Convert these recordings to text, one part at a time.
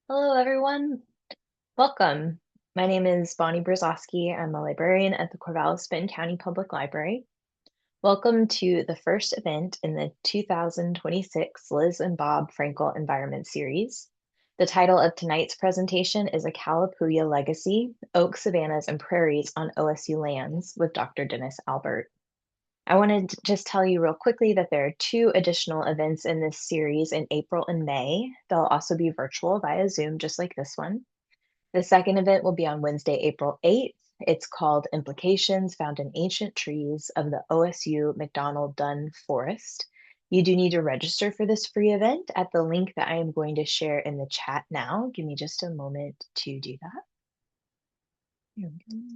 Hello, everyone. Welcome. My name is Bonnie Brzezowski. I'm a librarian at the Corvallis-Benton County Public Library. Welcome to the first event in the 2026 Liz and Bob Frenkel Environment Series. The title of tonight's presentation is A Kalapuya Legacy, Oaks, Savannas, and Prairies on OSU Lands with Dr. Dennis Albert. I wanted to just tell you real quickly that there are two additional events in this series in April and May. They'll also be virtual via Zoom, just like this one. The second event will be on Wednesday, April 8th. It's called Implications Found in Ancient Trees of the OSU McDonald Dunn Forest. You do need to register for this free event at the link that I am going to share in the chat now. Give me just a moment to do that. Here we go.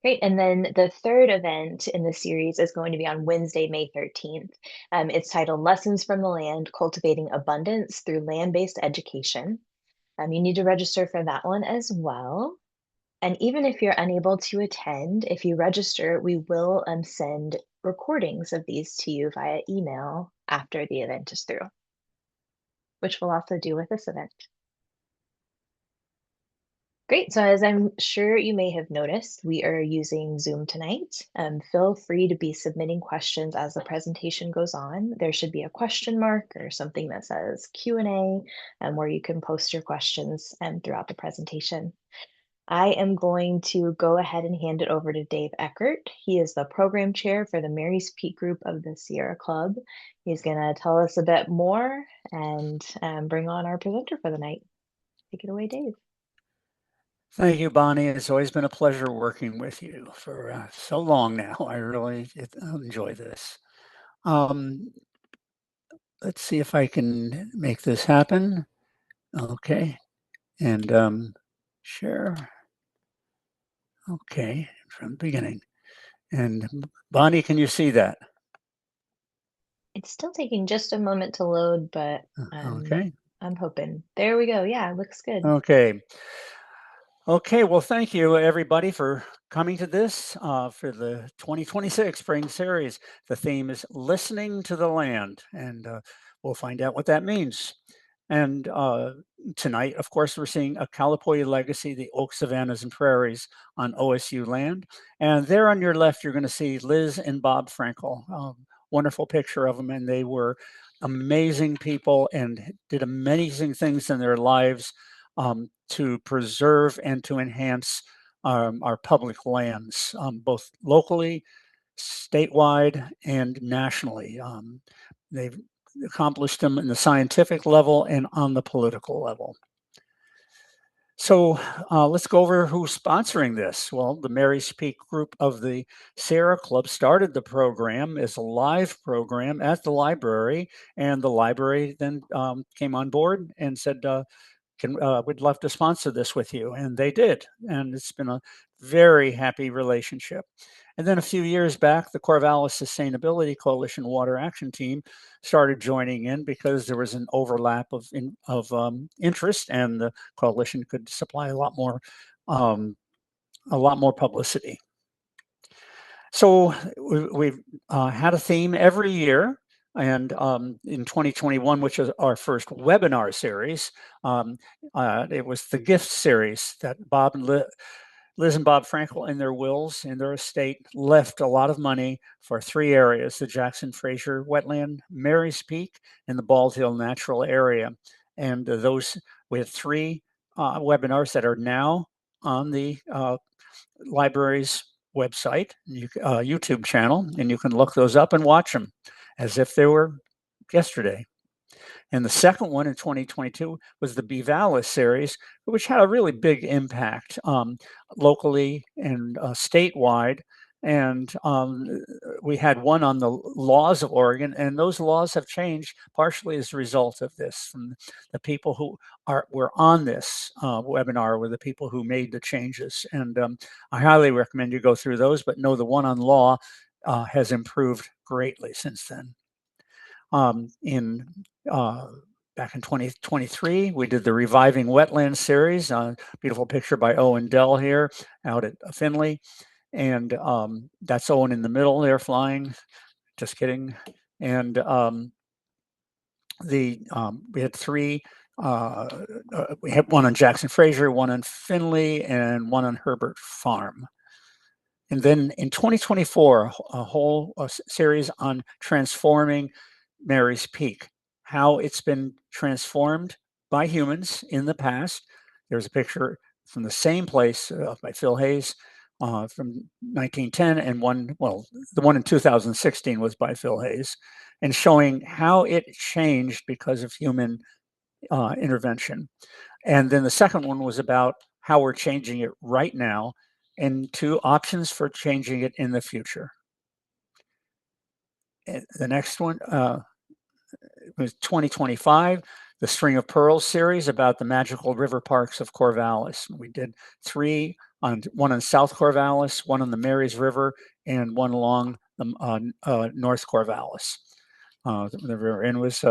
Great. And then the third event in the series is going to be on Wednesday, May 13th. It's titled Lessons from the Land, Cultivating Abundance Through Land-Based Education. You need to register for that one as well. And even if you're unable to attend, if you register, we will send recordings of these to you via email after the event is through, which we'll also do with this event. Great. So as I'm sure you may have noticed, we are using Zoom tonight. Feel free to be submitting questions as the presentation goes on. There should be a question mark or something that says Q&A where you can post your questions throughout the presentation. I am going to go ahead and hand it over to Dave Eckert. He is the program chair for the Mary's Peak group of the Sierra Club. He's going to tell us a bit more and bring on our presenter for the night. Take it away, Dave. Thank you, Bonnie. It's always been a pleasure working with you for so long now. I really enjoy this. Let's see if I can make this happen. Okay. And share. Okay, from the beginning. And Bonnie, can you see that? It's still taking just a moment to load, but Okay. I'm hoping. There we go. Yeah, it looks good. Okay. Okay, well, thank you everybody for coming to this for the 2026 Spring Series. The theme is Listening to the Land, and we'll find out what that means. And tonight, of course, we're seeing a Kalapuya legacy, the Oaks, Savannas, and Prairies on OSU land. And there on your left, you're going to see Liz and Bob Frenkel. Wonderful picture of them, and they were amazing people and did amazing things in their lives to preserve and to enhance our public lands, both locally, statewide, and nationally. They've accomplished them in the scientific level and on the political level. So let's go over who's sponsoring this. Well, the Mary's Peak group of the Sierra Club started the program as a live program at the library, and the library then came on board and said, we'd love to sponsor this with you. And they did. And it's been a very happy relationship. And then a few years back, the Corvallis Sustainability Coalition Water Action Team started joining in because there was an overlap of interest, and the coalition could supply a lot more publicity. So we've had a theme every year. And in 2021, which is our first webinar series, it was the gift series that Liz and Bob Frenkel, in their wills, in their estate, left a lot of money for three areas: the Jackson Fraser Wetland, Mary's Peak, and the Bald Hill Natural Area. And we have three webinars that are now on the library's website, YouTube channel, and you can look those up and watch them as if they were yesterday. And the second one in 2022 was the Bevalis series, which had a really big impact locally and statewide. And we had one on the laws of Oregon, and those laws have changed partially as a result of this. From the people who were on this webinar were the people who made the changes. And I highly recommend you go through those, but know the one on law has improved greatly since then. Back in 2023, we did the Reviving Wetlands series. Beautiful picture by Owen Dell here out at Finley. And that's Owen in the middle there flying. Just kidding. And we had three. We had one on Jackson Fraser, one on Finley, and one on Herbert Farm. And then in 2024, a whole series on transforming Mary's Peak, how it's been transformed by humans in the past. There's a picture from the same place by Phil Hayes from 1910, and the one in 2016 was by Phil Hayes, and showing how it changed because of human intervention. And then the second one was about how we're changing it right now and two options for changing it in the future. And the next one was 2025, the String of Pearls series about the magical river parks of Corvallis. We did three, one on South Corvallis, one on the Marys River, and one along the North Corvallis. The river, and it was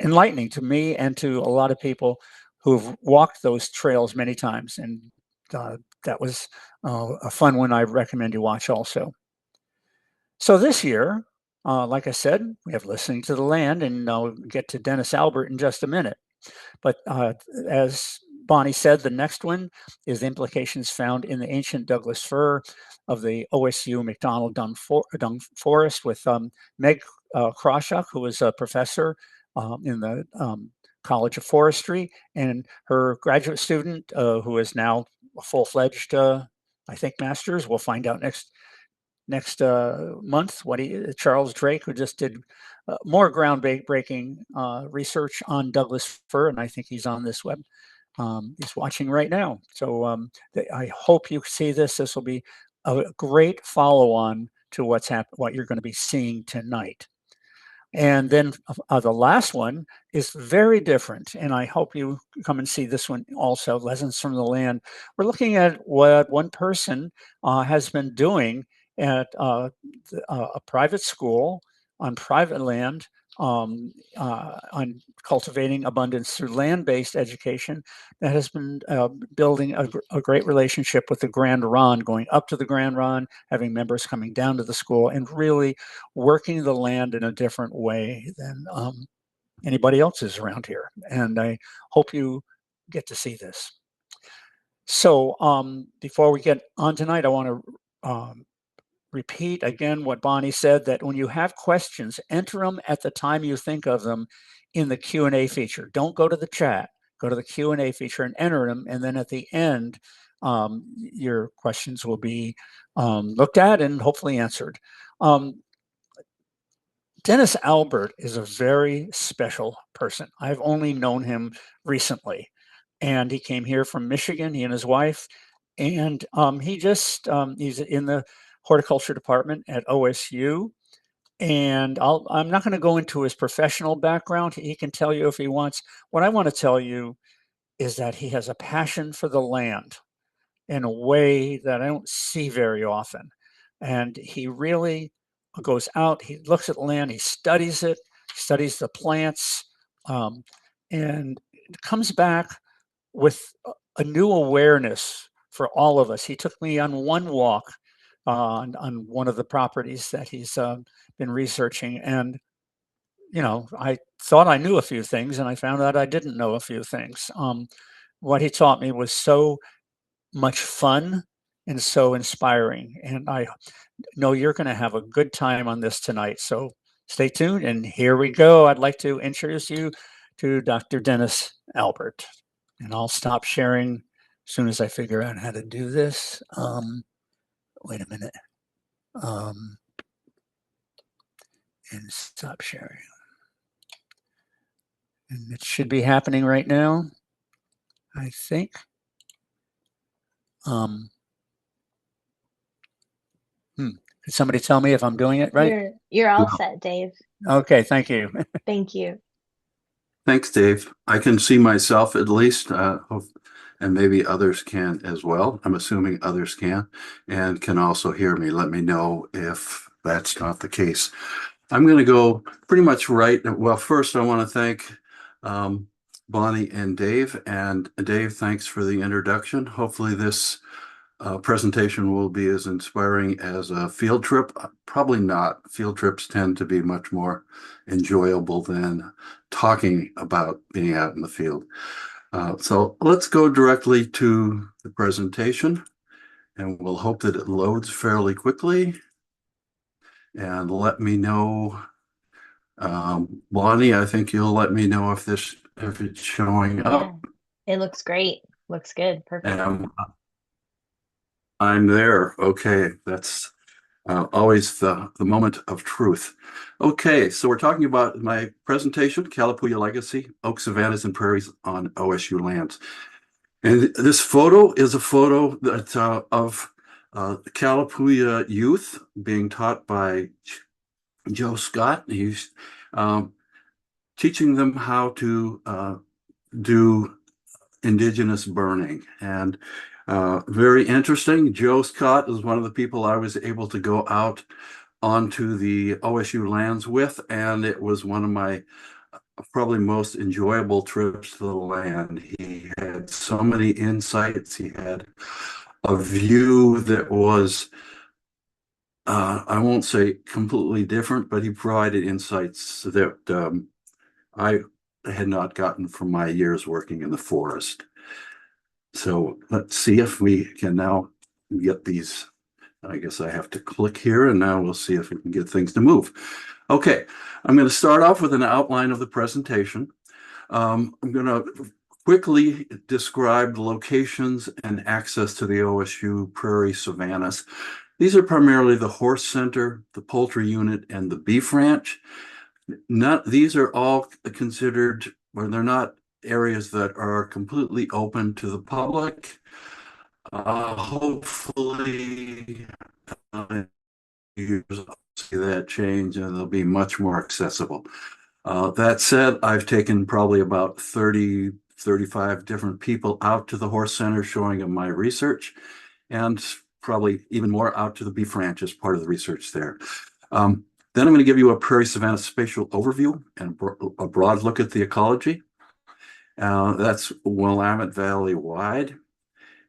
enlightening to me and to a lot of people who've walked those trails many times. And that was a fun one I recommend you watch also. So this year, like I said, we have Listening to the Land, and I'll get to Dennis Albert in just a minute. But as Bonnie said, the next one is the implications found in the ancient Douglas fir of the OSU McDonald Dung Forest with Meg Krawchuk, who was a professor in the College of Forestry, and her graduate student, who is now a full-fledged, I think, master's. We'll find out next month Charles Drake, who just did more groundbreaking research on Douglas fir, and I think he's on this web. He's watching right now. So I hope you see this. This will be a great follow-on to what you're going to be seeing tonight. And then the last one is very different, and I hope you come and see this one also, Lessons from the Land. We're looking at what one person has been doing at a private school on private land, on cultivating abundance through land-based education that has been building a great relationship with the Grand Ronde, going up to the Grand Ronde, having members coming down to the school, and really working the land in a different way than anybody else is around here. And I hope you get to see this. So before we get on tonight, I want to repeat again what Bonnie said, that when you have questions, enter them at the time you think of them in the Q&A feature. Don't go to the chat, go to the Q&A feature and enter them. And then at the end, your questions will be looked at and hopefully answered. Dennis Albert is a very special person. I've only known him recently, and he came here from Michigan, he and his wife, and he's in the horticulture department at OSU. And I'm not going to go into his professional background. He can tell you if he wants. What I want to tell you is that he has a passion for the land in a way that I don't see very often. And he really goes out, he looks at land, he studies it, studies the plants, and comes back with a new awareness for all of us. He took me on one walk on one of the properties that he's been researching. And, I thought I knew a few things, and I found out I didn't know a few things. What he taught me was so much fun and so inspiring. And I know you're going to have a good time on this tonight. So stay tuned. And here we go. I'd like to introduce you to Dr. Dennis Albert. And I'll stop sharing as soon as I figure out how to do this. Wait a minute. And stop sharing. And it should be happening right now, I think. Could somebody tell me if I'm doing it right? You're all set, Dave. Okay, thank you. Thank you. Thanks, Dave. I can see myself at least, and maybe others can as well. I'm assuming others can and can also hear me. Let me know if that's not the case. I'm going to go pretty much right. Well, first, I want to thank Bonnie and Dave. And Dave, thanks for the introduction. Hopefully this presentation will be as inspiring as a field trip. Probably not. Field trips tend to be much more enjoyable than talking about being out in the field. So let's go directly to the presentation, and we'll hope that it loads fairly quickly. And let me know, Bonnie, I think you'll let me know if it's showing Yeah, up. it looks great. Looks good. Perfect. And I'm there. Okay, that's always the moment of truth. Okay, so we're talking about my presentation, Kalapuya Legacy, Oak Savannas and Prairies on OSU lands. And this photo is a photo that of Kalapuya youth being taught by Joe Scott. He's teaching them how to do indigenous burning. And very interesting. Joe Scott is one of the people I was able to go out onto the OSU lands with, and it was one of my probably most enjoyable trips to the land. He had so many insights. He had a view that was, I won't say completely different, but he provided insights that I had not gotten from my years working in the forest. So let's see if we can now get these. I guess I have to click here, and now we'll see if we can get things to move. Okay, I'm going to start off with an outline of the presentation. I'm going to quickly describe the locations and access to the OSU Prairie Savannas. These are primarily the horse center, the poultry unit, and the beef ranch. These are all considered, or they're not areas that are completely open to the public. Hopefully, years I'll see that change and they'll be much more accessible. That said, I've taken probably about 30, 35 different people out to the horse center showing them my research, and probably even more out to the beef ranch as part of the research there. Then I'm going to give you a prairie savanna spatial overview and a broad look at the ecology. That's Willamette Valley wide.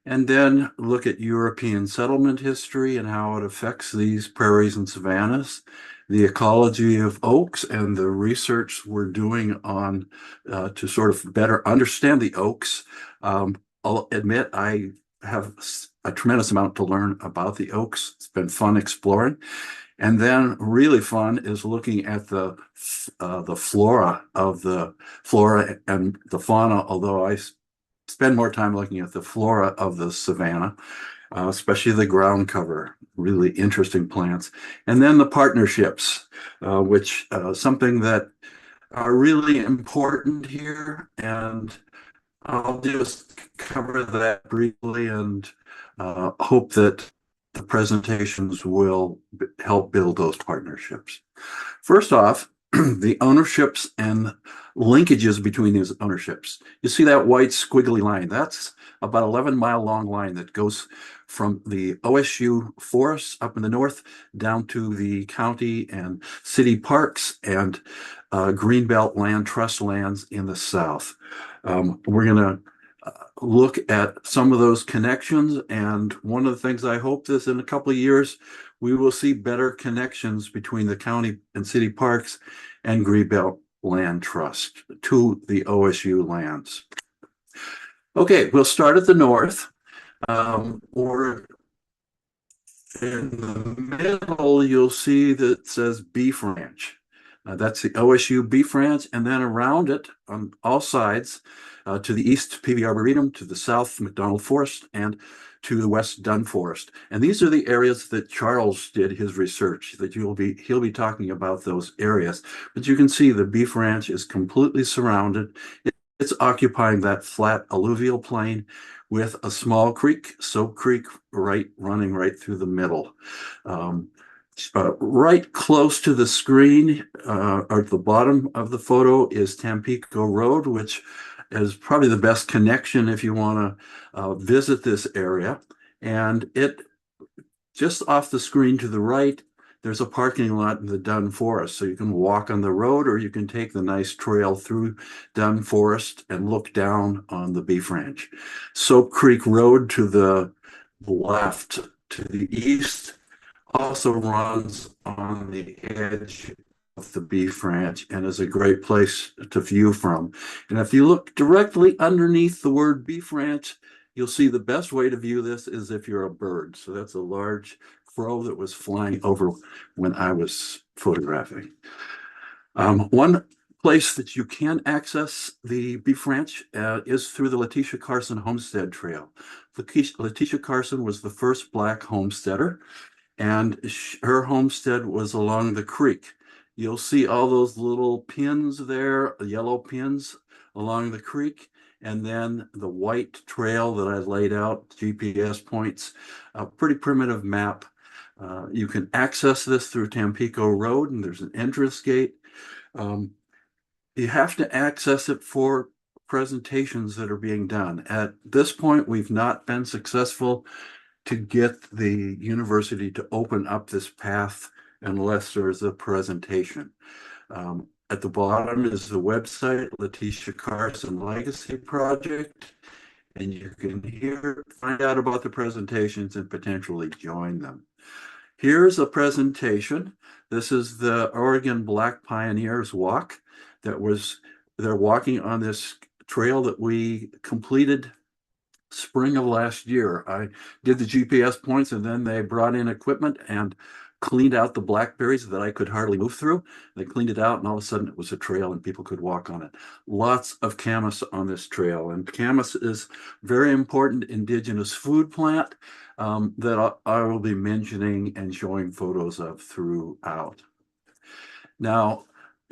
And then look at European settlement history and how it affects these prairies and savannas, the ecology of oaks, and the research we're doing on to sort of better understand the oaks. I'll admit I have a tremendous amount to learn about the oaks. It's been fun exploring. And then really fun is looking at the flora and the fauna, although I spend more time looking at the flora of the savanna, especially the ground cover, really interesting plants. And then the partnerships, which something that are really important here. And I'll just cover that briefly and hope that the presentations will help build those partnerships. First off, the ownerships and linkages between these ownerships. You see that white squiggly line? That's about 11-mile long line that goes from the OSU forests up in the north down to the county and city parks and Greenbelt land trust lands in the south. We're going to look at some of those connections, and one of the things I hope is in a couple of years we will see better connections between the county and city parks and Greenbelt Land Trust to the OSU lands. Okay, we'll start at the north. Or in the middle, you'll see that it says Beef Ranch. That's the OSU Beef Ranch, and then around it on all sides, to the east, PV Arboretum, to the south, McDonald Forest, and to the west, Dunn Forest. And these are the areas that Charles did his research, that he'll be talking about those areas. But you can see the Beef Ranch is completely surrounded. It's occupying that flat alluvial plain with a small creek, Soap Creek, running right through the middle. Right close to the screen, or at the bottom of the photo, is Tampico Road, which is probably the best connection if you want to visit this area. And it just off the screen to the right, there's a parking lot in the Dunn Forest. So you can walk on the road, or you can take the nice trail through Dunn Forest and look down on the beef ranch. Soap Creek Road to the left to the east also runs on the edge of the Beef Ranch and is a great place to view from. And if you look directly underneath the word Beef Ranch, you'll see the best way to view this is if you're a bird. So that's a large crow that was flying over when I was photographing. One place that you can access the Beef Ranch is through the Letitia Carson Homestead Trail. Letitia Carson was the first Black homesteader, and her homestead was along the creek. You'll see all those little pins there, yellow pins along the creek, and then the white trail that I laid out, GPS points, a pretty primitive map. You can access this through Tampico Road, and there's an entrance gate. You have to access it for presentations that are being done. At this point, we've not been successful to get the university to open up this path unless there's a presentation. At the bottom is the website, Letitia Carson Legacy Project, and you can find out about the presentations and potentially join them. Here's a presentation. This is the Oregon Black Pioneers Walk they're walking on this trail that we completed spring of last year. I did the GPS points and then they brought in equipment and cleaned out the blackberries that I could hardly move through. They cleaned it out and all of a sudden it was a trail and people could walk on it. Lots of camas on this trail, and camas is very important indigenous food plant that I will be mentioning and showing photos of throughout. Now,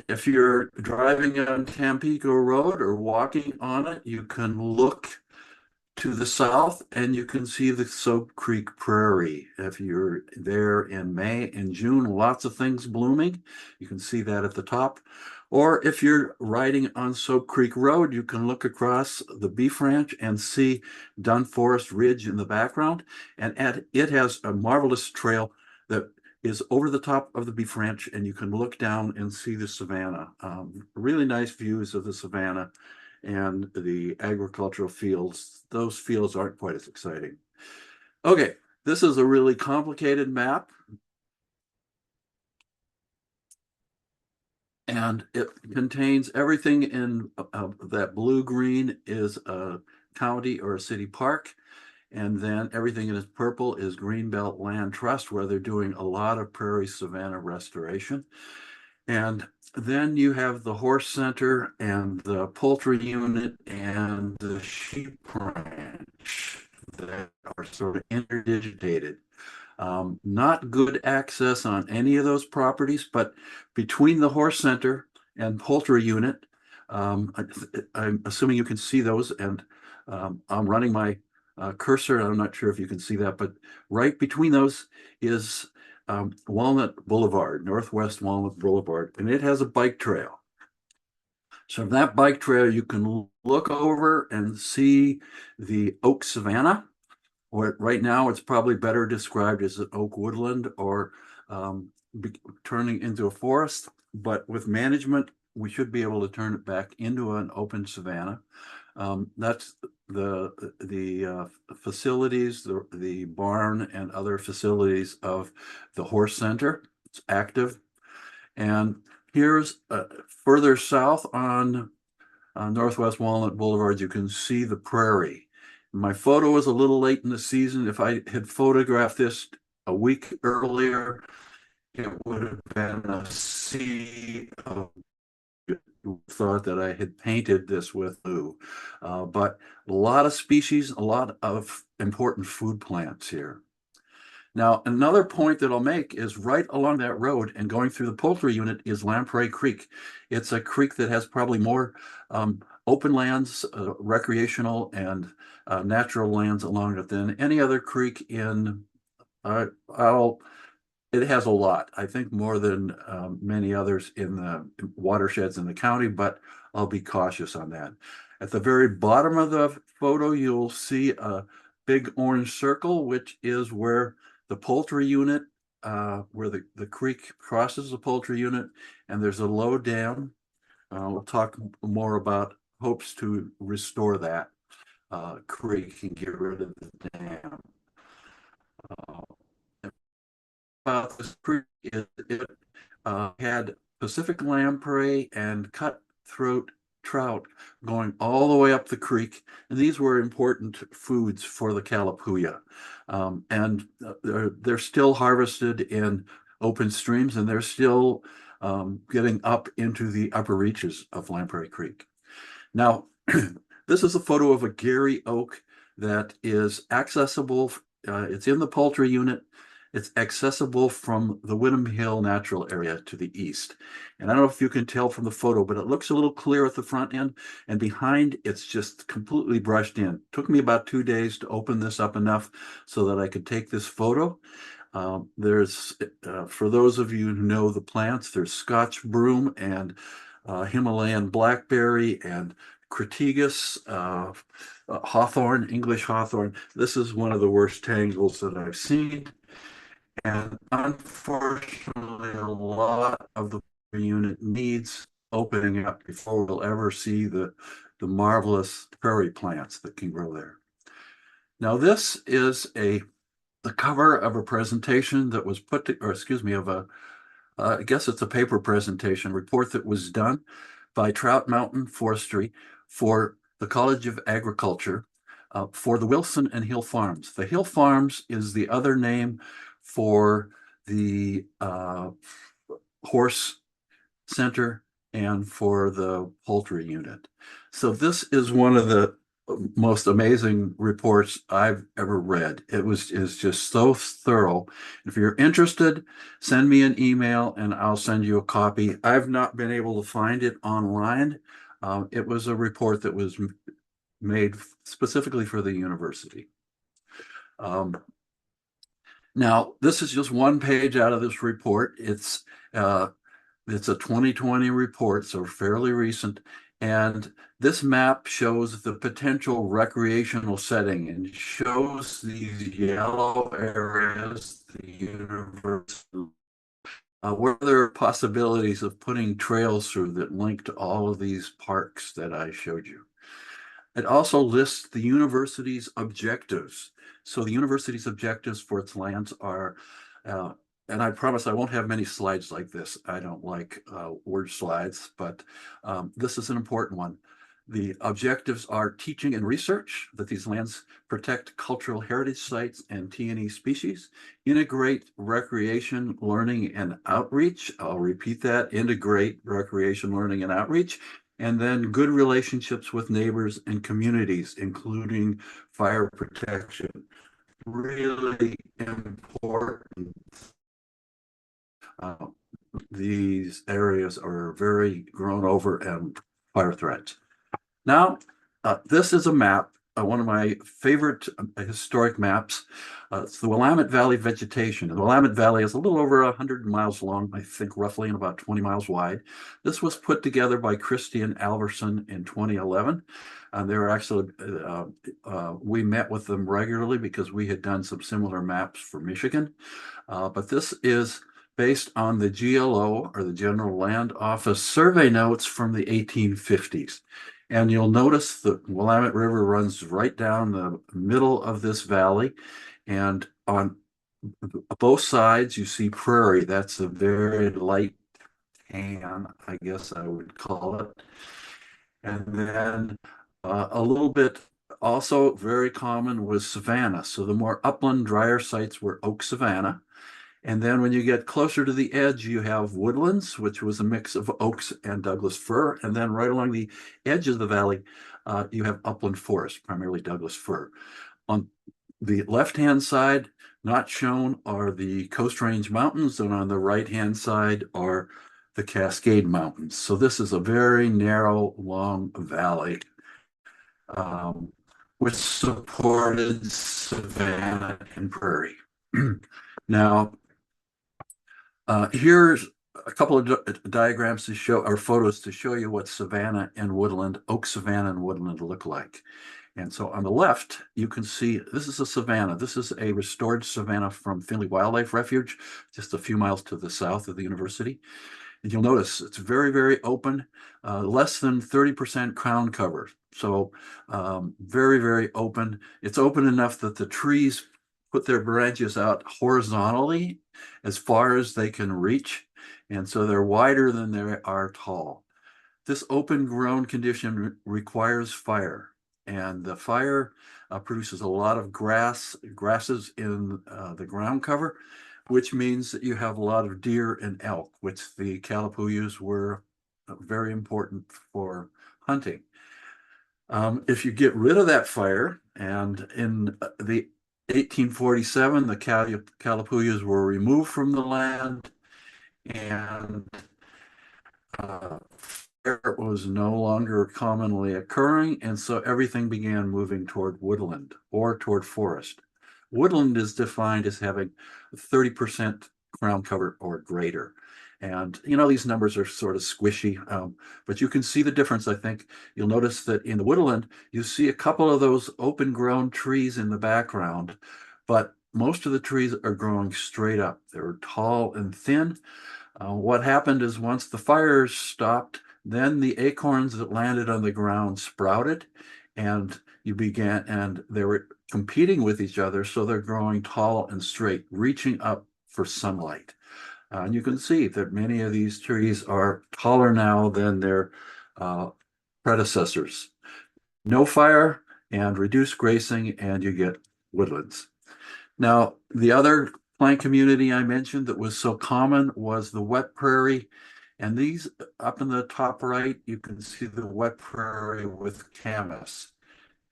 if you're driving on Tampico Road or walking on it, you can look to the south and you can see the Soap Creek Prairie. If you're there in May and June, lots of things blooming. You can see that at the top. Or if you're riding on Soap Creek Road, you can look across the Beef Ranch and see Dun Forest Ridge in the background. And it has a marvelous trail that is over the top of the Beef Ranch, and you can look down and see the savanna. Really nice views of the savanna and the agricultural fields. Those fields aren't quite as exciting. Okay, this is a really complicated map. And it contains everything in that blue-green is a county or a city park. And then everything in purple is Greenbelt Land Trust, where they're doing a lot of prairie savanna restoration. And then you have the horse center and the poultry unit and the sheep ranch that are sort of interdigitated. Not good access on any of those properties, but between the horse center and poultry unit, I'm assuming you can see those, and I'm running my cursor. I'm not sure if you can see that, but right between those is Walnut Boulevard, Northwest Walnut Boulevard, and it has a bike trail. So from that bike trail, you can look over and see the oak savanna, or right now it's probably better described as an oak woodland or turning into a forest. But with management, we should be able to turn it back into an open savanna. That's the facilities, the barn and other facilities of the horse center. It's active. And here's further south on Northwest Walnut Boulevard, you can see the prairie. My photo was a little late in the season. If I had photographed this a week earlier, it would have been a sea of thought that I had painted this with blue. But a lot of species, a lot of important food plants here. Now, another point that I'll make is right along that road and going through the poultry unit is Lamprey Creek. It's a creek that has probably more open lands, recreational and natural lands along it than any other creek in, it has a lot, I think more than many others in the watersheds in the county, but I'll be cautious on that. At the very bottom of the photo, you'll see a big orange circle, which is where the poultry unit, where the creek crosses the poultry unit, and there's a low dam. We'll talk more about hopes to restore that creek and get rid of the dam. About this creek is it had Pacific lamprey and cutthroat trout going all the way up the creek, and these were important foods for the Kalapuya. And they're still harvested in open streams, and they're still getting up into the upper reaches of Lamprey Creek. Now, this is a photo of a Gary oak that is accessible. It's in the poultry unit. It's accessible from the Whittam Hill Natural Area to the east. And I don't know if you can tell from the photo, but it looks a little clear at the front end, and behind it's just completely brushed in. Took me about 2 days to open this up enough so that I could take this photo. There's, for those of you who know the plants, there's Scotch broom and Himalayan blackberry and Crataegus, hawthorn, English hawthorn. This is one of the worst tangles that I've seen. And unfortunately, a lot of the unit needs opening up before we'll ever see the marvelous prairie plants that can grow there. Now, this is the cover of a presentation that was put to, or excuse me, of I guess it's a paper presentation report that was done by Trout Mountain Forestry for the College of Agriculture for the Wilson and Hill Farms. The Hill Farms is the other name for the horse center and for the poultry unit. So this is one of the most amazing reports I've ever read. Is just so thorough. If you're interested, send me an email and I'll send you a copy. I've not been able to find it online. It was a report that was made specifically for the university. Now, this is just one page out of this report. It's a 2020 report, so fairly recent. And this map shows the potential recreational setting and shows these yellow areas, the university, where there are possibilities of putting trails through that link to all of these parks that I showed you. It also lists the university's objectives. So the university's objectives for its lands are, and I promise I won't have many slides like this. I don't like word slides, but this is an important one. The objectives are teaching and research, that these lands protect cultural heritage sites and T&E species, integrate recreation, learning, and outreach. I'll repeat that, integrate recreation, learning, and outreach. And then good relationships with neighbors and communities, including fire protection. Really important. These areas are very grown over and fire threats. Now, this is a map, one of my favorite historic maps. It's the Willamette Valley vegetation. The Willamette Valley is a little over 100 miles long, I think roughly, and about 20 miles wide. This was put together by Christie and Alverson in 2011. And they were actually, we met with them regularly because we had done some similar maps for Michigan. But this is based on the GLO, or the General Land Office, survey notes from the 1850s. And you'll notice the Willamette River runs right down the middle of this valley. And on both sides, you see prairie. That's a very light tan, I guess I would call it. And then a little bit also very common was savanna. So the more upland, drier sites were oak savanna. And then when you get closer to the edge, you have woodlands, which was a mix of oaks and Douglas fir. And then right along the edge of the valley, you have upland forest, primarily Douglas fir. On the left-hand side, not shown, are the Coast Range Mountains, and on the right-hand side are the Cascade Mountains. So this is a very narrow, long valley, which supported savanna and prairie. Now, here's a couple of diagrams to show, or photos to show you what savanna and woodland, oak savanna and woodland look like. And so on the left, you can see this is a savanna. This is a restored savanna from Finley Wildlife Refuge, just a few miles to the south of the university. And you'll notice it's very, very open, less than 30% crown cover. So very, very open. It's open enough that the trees put their branches out horizontally as far as they can reach. And so they're wider than they are tall. This open grown condition requires fire, and the fire produces a lot of grasses in the ground cover, which means that you have a lot of deer and elk, which the Kalapuyas were very important for hunting. If you get rid of that fire, and in the 1847, the Kalapuyas were removed from the land, and fire was no longer commonly occurring, and so everything began moving toward woodland or toward forest. Woodland is defined as having 30% ground cover or greater. And these numbers are sort of squishy, but you can see the difference. I think you'll notice that in the woodland, you see a couple of those open grown trees in the background, but most of the trees are growing straight up. They're tall and thin. What happened is once the fires stopped, then the acorns that landed on the ground sprouted, and they were competing with each other, so they're growing tall and straight, reaching up for sunlight. And you can see that many of these trees are taller now than their predecessors. No fire and reduced grazing, and you get woodlands. Now, the other plant community I mentioned that was so common was the wet prairie. And these up in the top right, you can see the wet prairie with camas.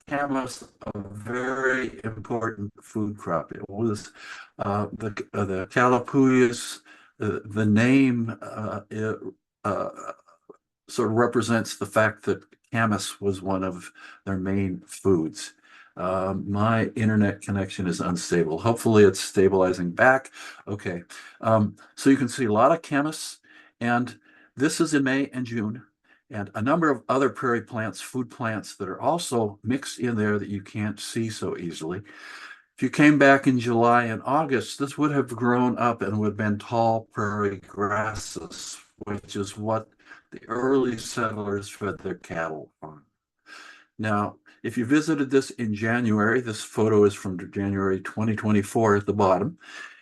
Camas, a very important food crop. It was the Kalapuyas, the name sort of represents the fact that camas was one of their main foods. My internet connection is unstable. Hopefully it's stabilizing back. Okay. So you can see a lot of camas, and this is in May and June, and a number of other prairie plants, food plants that are also mixed in there that you can't see so easily. If you came back in July and August, this would have grown up and would have been tall prairie grasses, which is what the early settlers fed their cattle on. Now, if you visited this in January, this photo is from January 2024 at the bottom,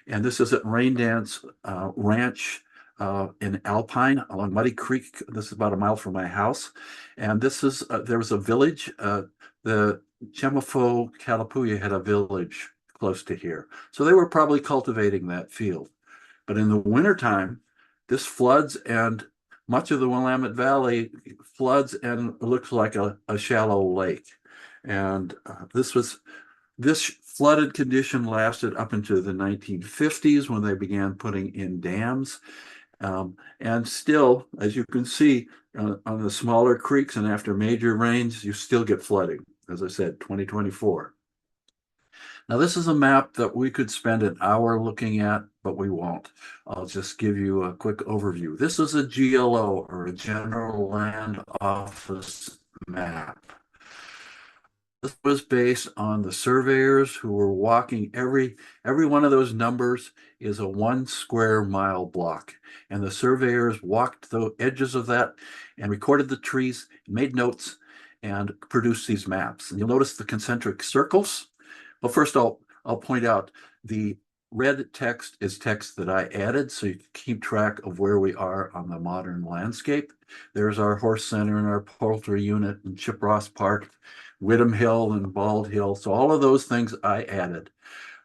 and this is at Raindance Ranch in Alpine along Muddy Creek. This is about a mile from my house, and this is there was a village. The Chemifo Kalapuya had a village close to here, so they were probably cultivating that field. But in the wintertime, this floods, and much of the Willamette Valley floods and looks like a shallow lake. And this flooded condition lasted up into the 1950s when they began putting in dams. And still, as you can see, on the smaller creeks and after major rains, you still get flooding. As I said, 2024. Now, this is a map that we could spend an hour looking at, but we won't. I'll just give you a quick overview. This is a GLO, or a General Land Office map. This was based on the surveyors who were walking every one of those numbers is a 1 square mile block. And the surveyors walked the edges of that and recorded the trees, made notes, and produced these maps. And you'll notice the concentric circles. Well, first I'll point out the red text is text that I added, so you can keep track of where we are on the modern landscape. There's our horse center and our poultry unit and Chip Ross Park, Whittam Hill and Bald Hill. So all of those things I added.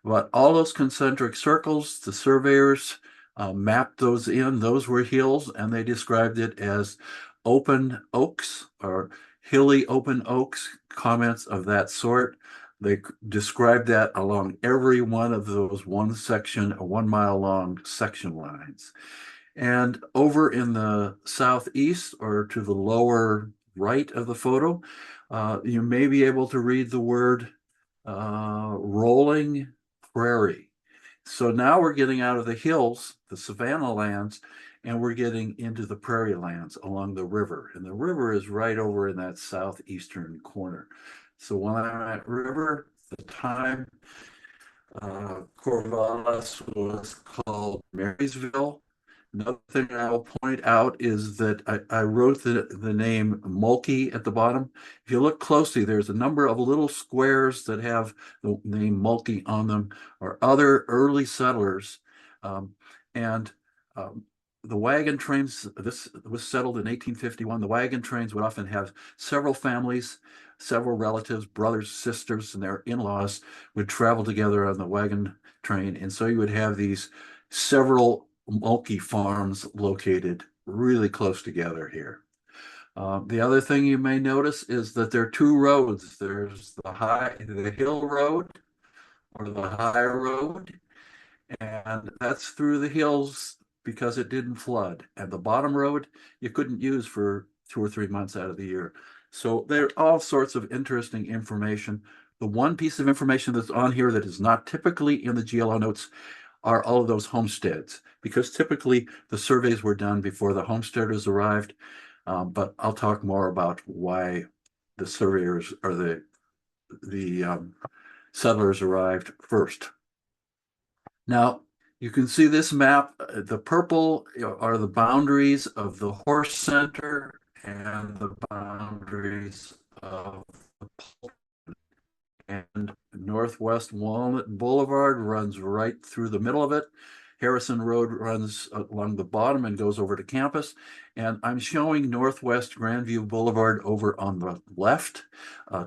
But all those concentric circles, the surveyors mapped those in. Those were hills, and they described it as open oaks or hilly open oaks, comments of that sort. They described that along every one of those 1 mile long section lines. And over in the southeast, or to the lower right of the photo, you may be able to read the word rolling prairie. So now we're getting out of the hills, the savanna lands, and we're getting into the prairie lands along the river. And the river is right over in that southeastern corner. So Willamette River, the time Corvallis was called Marysville, Another thing I will point out is that I wrote the name Mulkey at the bottom. If you look closely, there's a number of little squares that have the name Mulkey on them, or other early settlers. And the wagon trains, this was settled in 1851. The wagon trains would often have several families, several relatives, brothers, sisters, and their in-laws would travel together on the wagon train. And so you would have these several Mulkey farms located really close together here. The other thing you may notice is that there are two roads. There's the hill road or the high road, and that's through the hills because it didn't flood. And the bottom road you couldn't use for 2 or 3 months out of the year. So there are all sorts of interesting information. The one piece of information that's on here that is not typically in the GLO notes are all of those homesteads, because typically the surveys were done before the homesteaders arrived. But I'll talk more about why the surveyors or the settlers arrived first. Now, you can see this map. The purple are the boundaries of the horse center and the boundaries of the and Northwest Walnut Boulevard runs right through the middle of it. Harrison Road runs along the bottom and goes over to campus. And I'm showing Northwest Grandview Boulevard over on the left,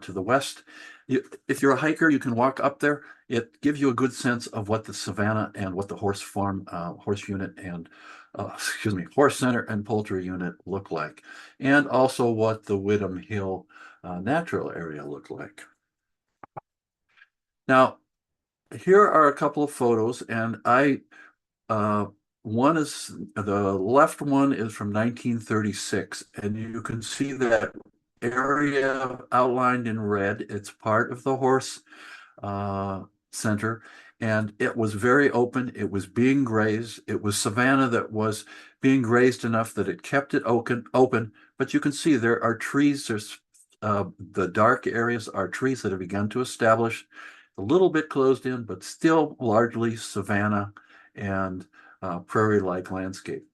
to the west. If you're a hiker, you can walk up there. It gives you a good sense of what the Savannah and what the horse farm, horse unit and horse center and poultry unit look like, and also what the Whittam Hill natural area look like. Now, here are a couple of photos, and one is the left one is from 1936, and you can see that area outlined in red. It's part of the horse center, and it was very open. It was being grazed. It was savanna that was being grazed enough that it kept it open. But you can see there are trees. There's the dark areas are trees that have begun to establish, a little bit closed in, but still largely savanna and prairie-like landscape.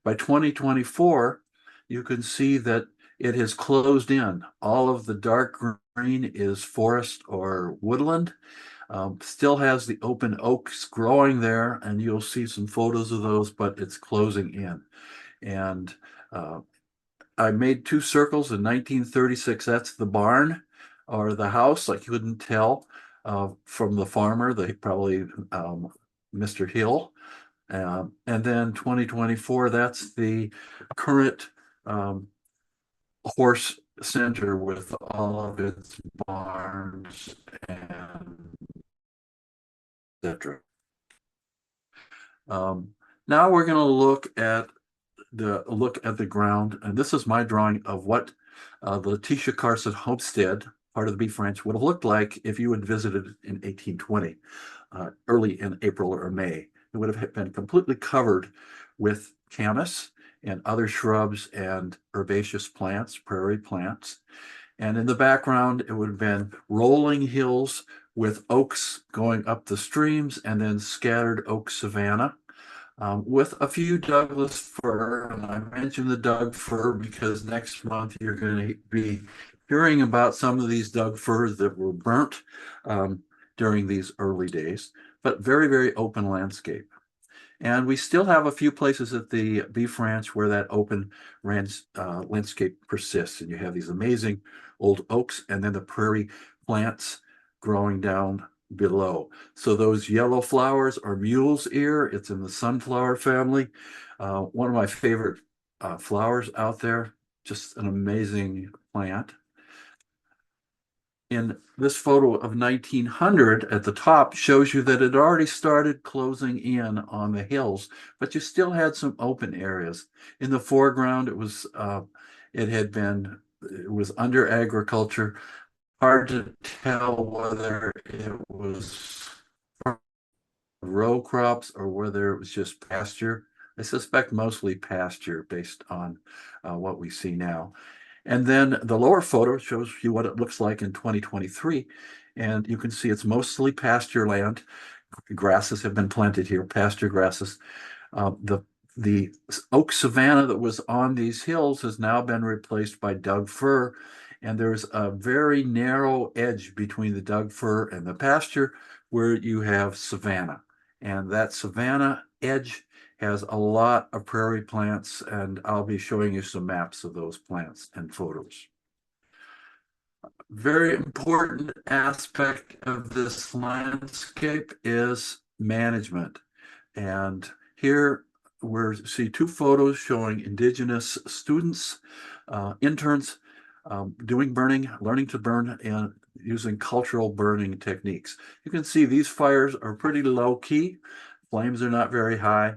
By 2024, you can see that it has closed in. All of the dark green is forest or woodland. Still has the open oaks growing there, and you'll see some photos of those, but it's closing in. And I made two circles in 1936. That's the barn or the house. I couldn't tell from the farmer. They probably Mr. Hill. And then 2024, that's the current horse center with all of its barns and etc. Now we're going to look at the ground, and this is my drawing of what the Letitia Carson homestead, part of the beef ranch, would have looked like if you had visited in 1820, early in April or May. It would have been completely covered with camas and other shrubs and herbaceous plants, prairie plants. And in the background, it would have been rolling hills with oaks going up the streams, and then scattered oak savanna. With a few Douglas fir, and I mentioned the Doug fir because next month you're going to be hearing about some of these Doug firs that were burnt during these early days, but very, very open landscape. And we still have a few places at the beef ranch where that open landscape persists, and you have these amazing old oaks and then the prairie plants growing down below. So those yellow flowers are mule's ear. It's in the sunflower family. One of my favorite flowers out there, just an amazing plant. In this photo of 1900 at the top shows you that it already started closing in on the hills, but you still had some open areas. In the foreground, it was under agriculture. Hard to tell whether it was row crops or whether it was just pasture. I suspect mostly pasture based on what we see now. And then the lower photo shows you what it looks like in 2023. And you can see it's mostly pasture land. Grasses have been planted here, pasture grasses. The the oak savanna that was on these hills has now been replaced by Doug fir, and there's a very narrow edge between the Doug fir and the pasture where you have savanna. And that savanna edge has a lot of prairie plants, and I'll be showing you some maps of those plants and photos. Very important aspect of this landscape is management. And here we see two photos showing Indigenous students, interns, doing burning, learning to burn, and using cultural burning techniques. You can see these fires are pretty low key. Flames are not very high.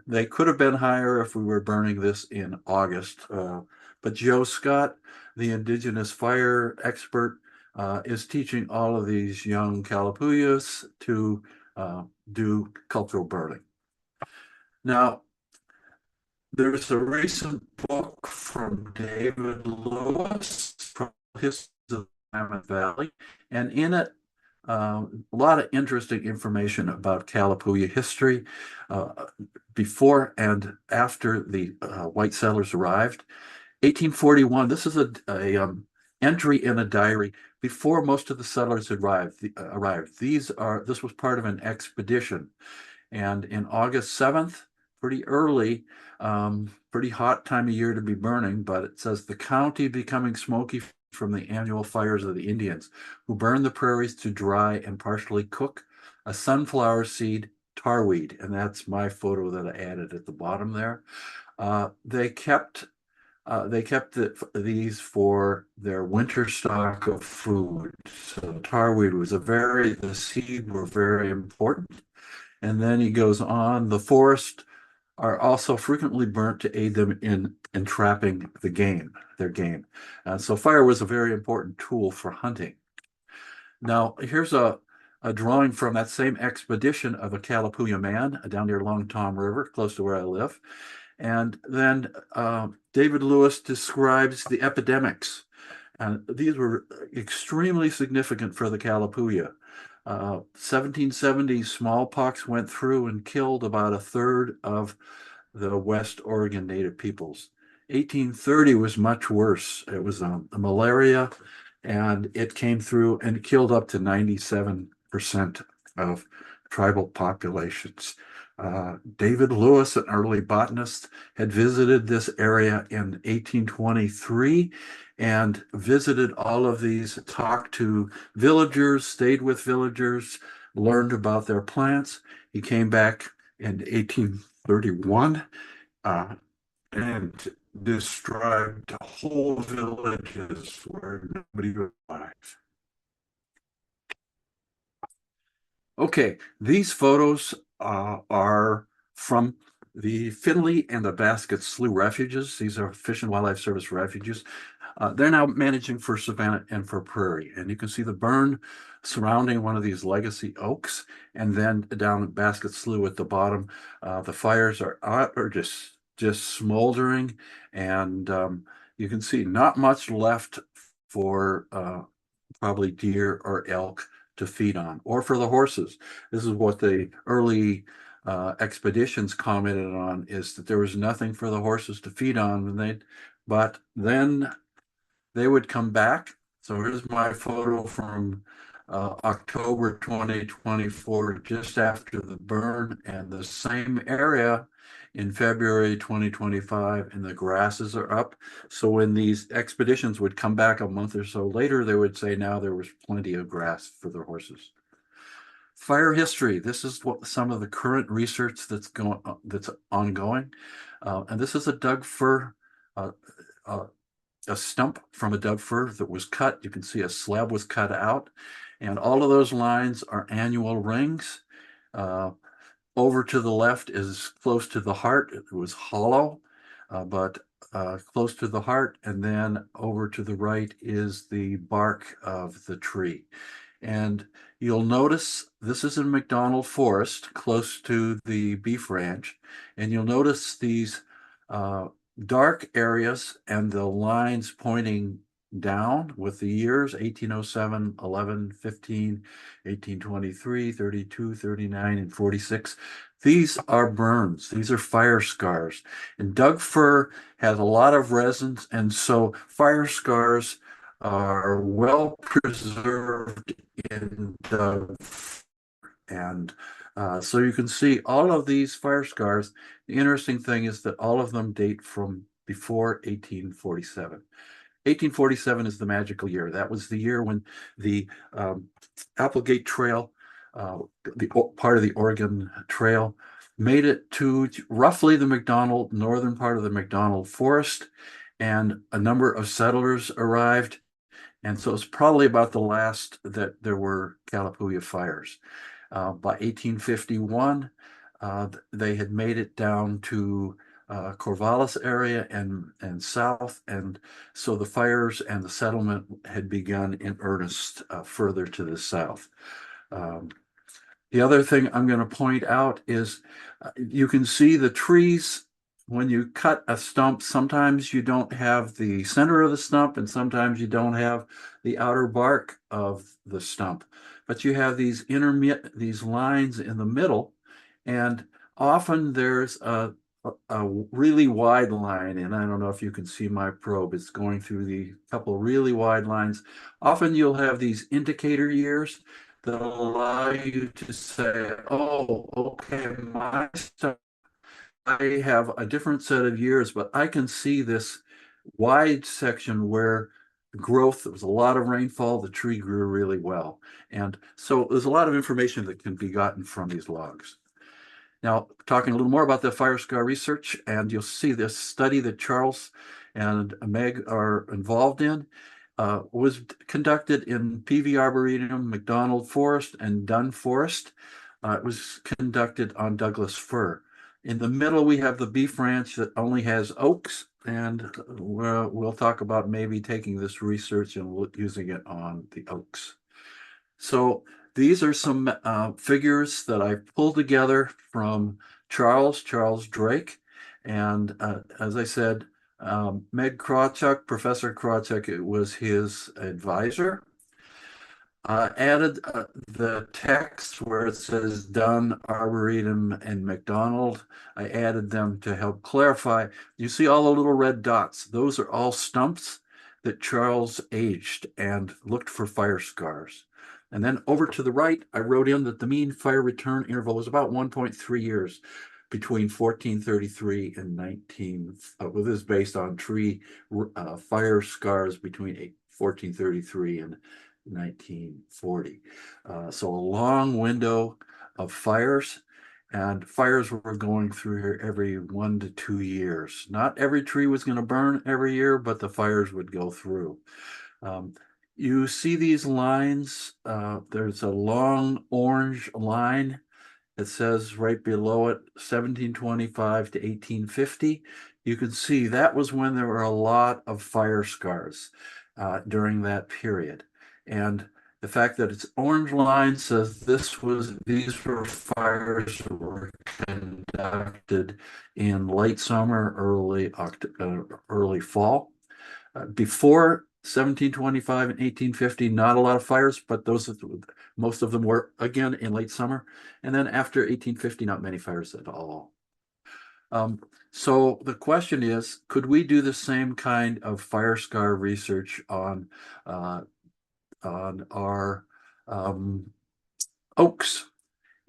They could have been higher if we were burning this in August. But Joe Scott, the Indigenous fire expert, is teaching all of these young Kalapuyas to do cultural burning. Now, there's a recent book from David Lewis from History of the Willamette Valley, and in it, a lot of interesting information about Kalapuya history before and after the white settlers arrived. 1841, this is a entry in a diary before most of the settlers arrived. This was part of an expedition. And in August 7th, pretty early, pretty hot time of year to be burning, but it says the county becoming smoky from the annual fires of the Indians, who burned the prairies to dry and partially cook a sunflower seed tarweed. And that's my photo that I added at the bottom there. They kept these for their winter stock of food. So tarweed was the seed were very important. And then he goes on, the forest are also frequently burnt to aid them in entrapping their game. So fire was a very important tool for hunting. Now, here's a drawing from that same expedition of a Kalapuya man down near Long Tom River, close to where I live. And then David Lewis describes the epidemics. And these were extremely significant for the Kalapuya. 1770 smallpox went through and killed about a third of the West Oregon Native peoples. 1830 was much worse. It was a malaria, and it came through and killed up to 97% of tribal populations. David Lewis, an early botanist, had visited this area in 1823 and visited all of these, talked to villagers, stayed with villagers, learned about their plants. He came back in 1831 and described whole villages where nobody would alive. Okay, these photos are from the Finley and the Basket Slough refuges. These are Fish and Wildlife Service refuges. They're now managing for savanna and for prairie. And you can see the burn surrounding one of these legacy oaks. And then down at Basket Slough at the bottom, the fires are just smoldering. And you can see not much left for probably deer or elk to feed on, or for the horses. This is what the early expeditions commented on, is that there was nothing for the horses to feed on, but then they would come back. So here's my photo from October 2024, just after the burn, and the same area in February 2025, and the grasses are up. So when these expeditions would come back a month or so later, they would say now there was plenty of grass for their horses. Fire history. This is what some of the current research that's ongoing. And this is a Doug fir, a stump from a Doug fir that was cut. You can see a slab was cut out, and all of those lines are annual rings. Over to the left is close to the heart. It was hollow, but close to the heart. And then over to the right is the bark of the tree. And you'll notice this is in McDonald Forest, close to the beef ranch. And you'll notice these dark areas and the lines pointing down with the years 1807, 11, 15, 1823, 32, 39, and 46. These are burns. These are fire scars. And Doug fir has a lot of resins, and so fire scars are well preserved in Doug fir. And so you can see all of these fire scars. The interesting thing is that all of them date from before 1847. 1847 is the magical year. That was the year when the Applegate Trail, the part of the Oregon Trail, made it to roughly the McDonald, northern part of the McDonald Forest, and a number of settlers arrived. And so it's probably about the last that there were Kalapuya fires. By 1851, they had made it down to Corvallis area and south, and so the fires and the settlement had begun in earnest further to the south. The other thing I'm going to point out is you can see the trees. When you cut a stump, sometimes you don't have the center of the stump, and sometimes you don't have the outer bark of the stump, but you have these these lines in the middle, and often there's a really wide line, and I don't know if you can see my probe. It's going through the couple really wide lines. Often you'll have these indicator years that allow you to say, oh, okay, my stuff, I have a different set of years, but I can see this wide section where growth, there was a lot of rainfall, the tree grew really well. And so there's a lot of information that can be gotten from these logs. Now, talking a little more about the fire scar research, and you'll see this study that Charles and Meg are involved in was conducted in PV Arboretum, McDonald Forest, and Dunn Forest. It was conducted on Douglas fir. In the middle, we have the Beef Ranch that only has oaks, and we'll talk about maybe taking this research and using it on the oaks. So these are some figures that I pulled together from Charles Drake. And as I said, Meg Krawchuk, Professor Krawchuk, it was his advisor. Added the text where it says Dunn, Arboretum, and McDonald. I added them to help clarify. You see all the little red dots. Those are all stumps that Charles aged and looked for fire scars. And then over to the right, I wrote in that the mean fire return interval was about 1.3 years between 1433 and 19, well, this is based on tree fire scars between 1433 and 1940. So a long window of fires, and fires were going through here every 1 to 2 years. Not every tree was going to burn every year, but the fires would go through. You see these lines. There's a long orange line. It says right below it, 1725 to 1850. You can see that was when there were a lot of fire scars during that period. And the fact that it's orange line says these were fires that were conducted in late summer, early fall. Before 1725 and 1850, not a lot of fires, but most of them were again in late summer. And then after 1850, not many fires at all. So the question is, could we do the same kind of fire scar research on our oaks?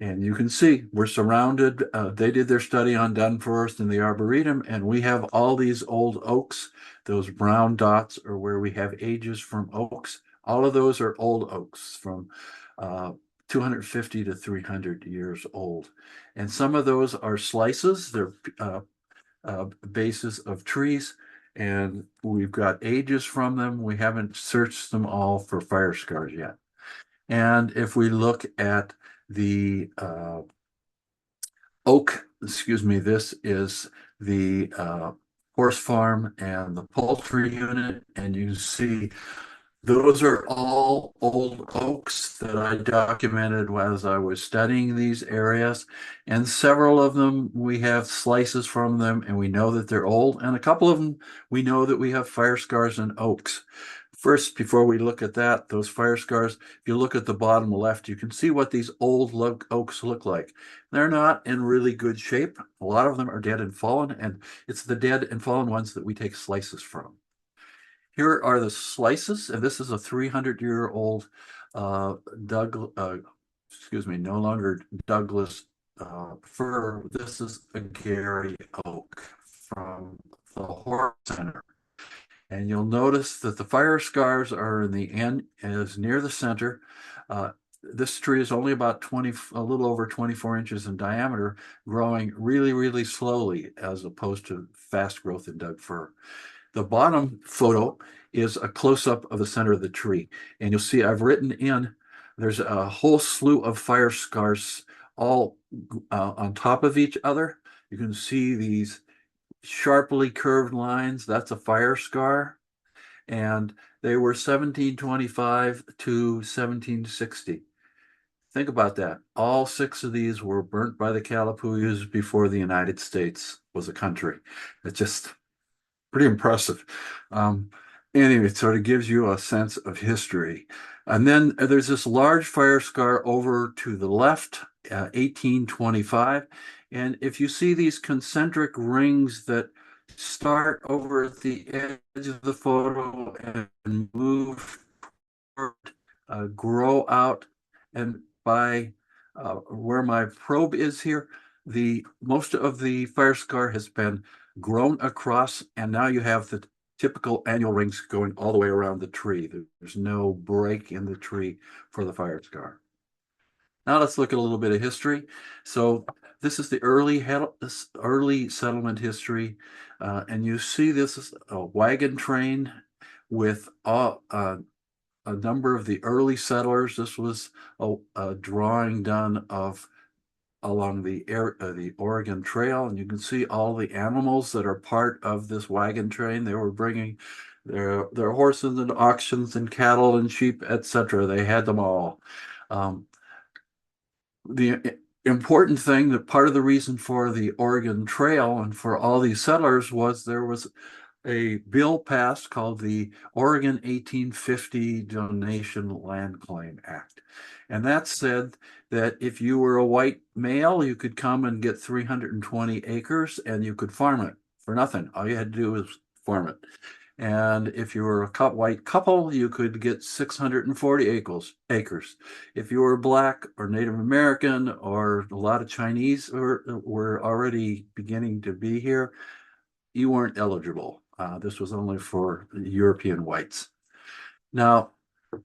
And you can see we're surrounded. They did their study on Dunn Forest and the Arboretum, and we have all these old oaks. Those brown dots are where we have ages from oaks. All of those are old oaks from 250 to 300 years old. And some of those are slices. They're bases of trees, and we've got ages from them. We haven't searched them all for fire scars yet. And if we look at the oak, excuse me, this is the horse farm and the poultry unit, and you see those are all old oaks that I documented as I was studying these areas, and several of them we have slices from them, and we know that they're old, and a couple of them we know that we have fire scars in oaks. First, before we look at that, those fire scars, if you look at the bottom left, you can see what these old oaks look like. They're not in really good shape. A lot of them are dead and fallen, and it's the dead and fallen ones that we take slices from. Here are the slices, and this is a 300-year-old no longer Douglas fir. This is a Gary oak from the Horse Center. And you'll notice that the fire scars are in the end, is near the center. This tree is only about a little over 24 inches in diameter, growing really, really slowly as opposed to fast growth in Doug fir. The bottom photo is a close-up of the center of the tree. And you'll see I've written in, there's a whole slew of fire scars all on top of each other. You can see these sharply curved lines. That's a fire scar. And they were 1725 to 1760. Think about that. All 6 of these were burnt by the Kalapuyas before the United States was a country. It's just pretty impressive. Anyway, it sort of gives you a sense of history. And then there's this large fire scar over to the left, 1825. And if you see these concentric rings that start over at the edge of the photo and move forward, grow out, and by where my probe is here, most of the fire scar has been grown across, and now you have the typical annual rings going all the way around the tree. There's no break in the tree for the fire scar. Now let's look at a little bit of history. So this is the early settlement history, and you see this is a wagon train with a number of the early settlers. This was a drawing done of along the Oregon Trail, and you can see all the animals that are part of this wagon train. They were bringing their horses and auctions and cattle and sheep, etc. They had them all. The important thing, that part of the reason for the Oregon Trail and for all these settlers was there was a bill passed called the Oregon 1850 Donation Land Claim Act. And that said that if you were a white male, you could come and get 320 acres and you could farm it for nothing. All you had to do was farm it. And if you were a white couple, you could get 640 acres. If you were Black or Native American, or a lot of Chinese were already beginning to be here, you weren't eligible. This was only for European whites. Now,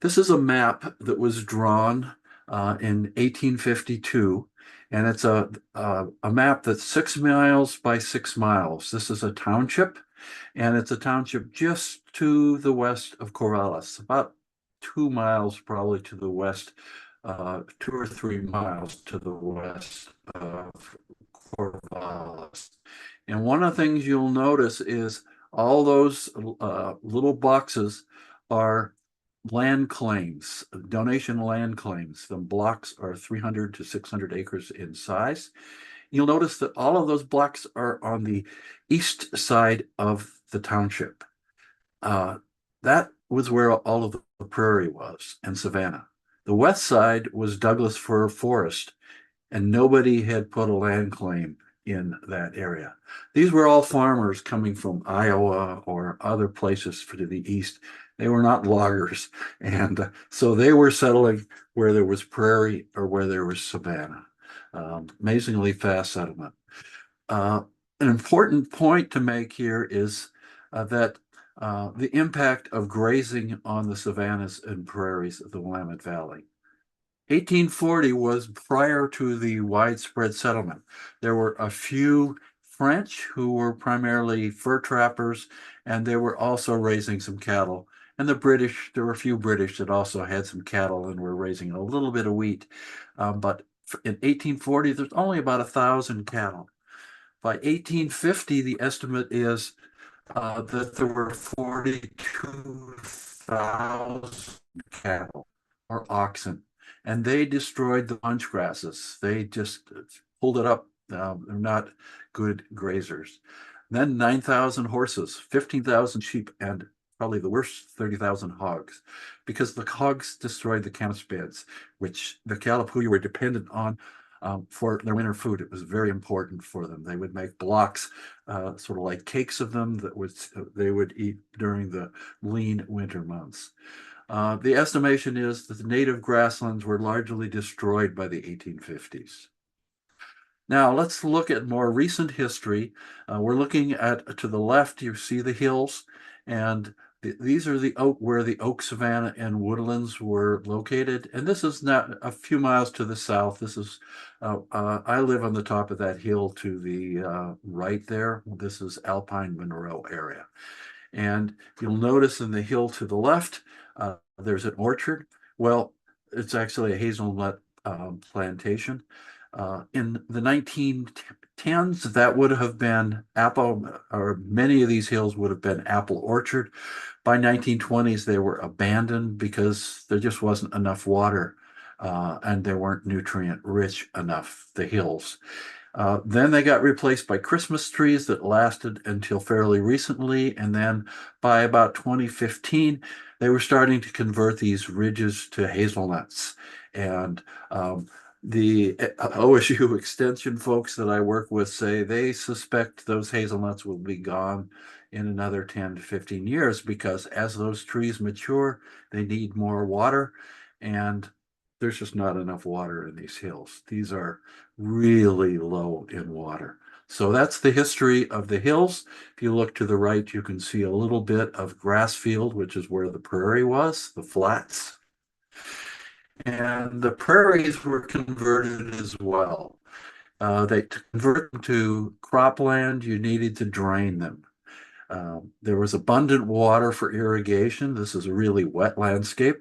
this is a map that was drawn in 1852, and it's a map that's 6 miles by 6 miles. This is a township, and it's a township just to the west of Corvallis, about 2 miles probably to the west, 2 or 3 miles to the west of Corvallis. And one of the things you'll notice is all those little boxes are land claims, donation land claims. The blocks are 300 to 600 acres in size. You'll notice that all of those blocks are on the east side of the township. That was where all of the prairie was, and savanna. The west side was Douglas fir forest, and nobody had put a land claim in that area. These were all farmers coming from Iowa or other places to the east. They were not loggers. And so they were settling where there was prairie or where there was savanna. Amazingly fast settlement. An important point to make here is that the impact of grazing on the savannas and prairies of the Willamette Valley. 1840 was prior to the widespread settlement. There were a few French who were primarily fur trappers, and they were also raising some cattle. And the British, there were a few British that also had some cattle and were raising a little bit of wheat. But in 1840, there's only about 1,000 cattle. By 1850, the estimate is that there were 42,000 cattle or oxen, and they destroyed the bunch grasses. They just pulled it up. They're not good grazers. Then 9,000 horses, 15,000 sheep, and probably the worst 30,000 hogs, because the hogs destroyed the camas beds, which the Kalapuya were dependent on for their winter food. It was very important for them. They would make blocks, sort of like cakes of them that they would eat during the lean winter months. The estimation is that the native grasslands were largely destroyed by the 1850s. Now let's look at more recent history. We're looking at, to the left, you see the hills, and these are where the oak savanna and woodlands were located. And this is not a few miles to the south. This is, I live on the top of that hill to the right there. This is Alpine Monroe area. And you'll notice in the hill to the left, there's an orchard. Well, it's actually a hazelnut plantation. In the 1910s, that would have been apple, or many of these hills would have been apple orchard. By 1920s, they were abandoned because there just wasn't enough water, and they weren't nutrient rich enough, the hills. Then they got replaced by Christmas trees that lasted until fairly recently. And then by about 2015, they were starting to convert these ridges to hazelnuts. And the OSU extension folks that I work with say they suspect those hazelnuts will be gone in another 10 to 15 years, because as those trees mature, they need more water. And there's just not enough water in these hills. These are really low in water. So that's the history of the hills. If you look to the right, you can see a little bit of grass field, which is where the prairie was, the flats. And the prairies were converted as well. To convert them to cropland, you needed to drain them. There was abundant water for irrigation. This is a really wet landscape,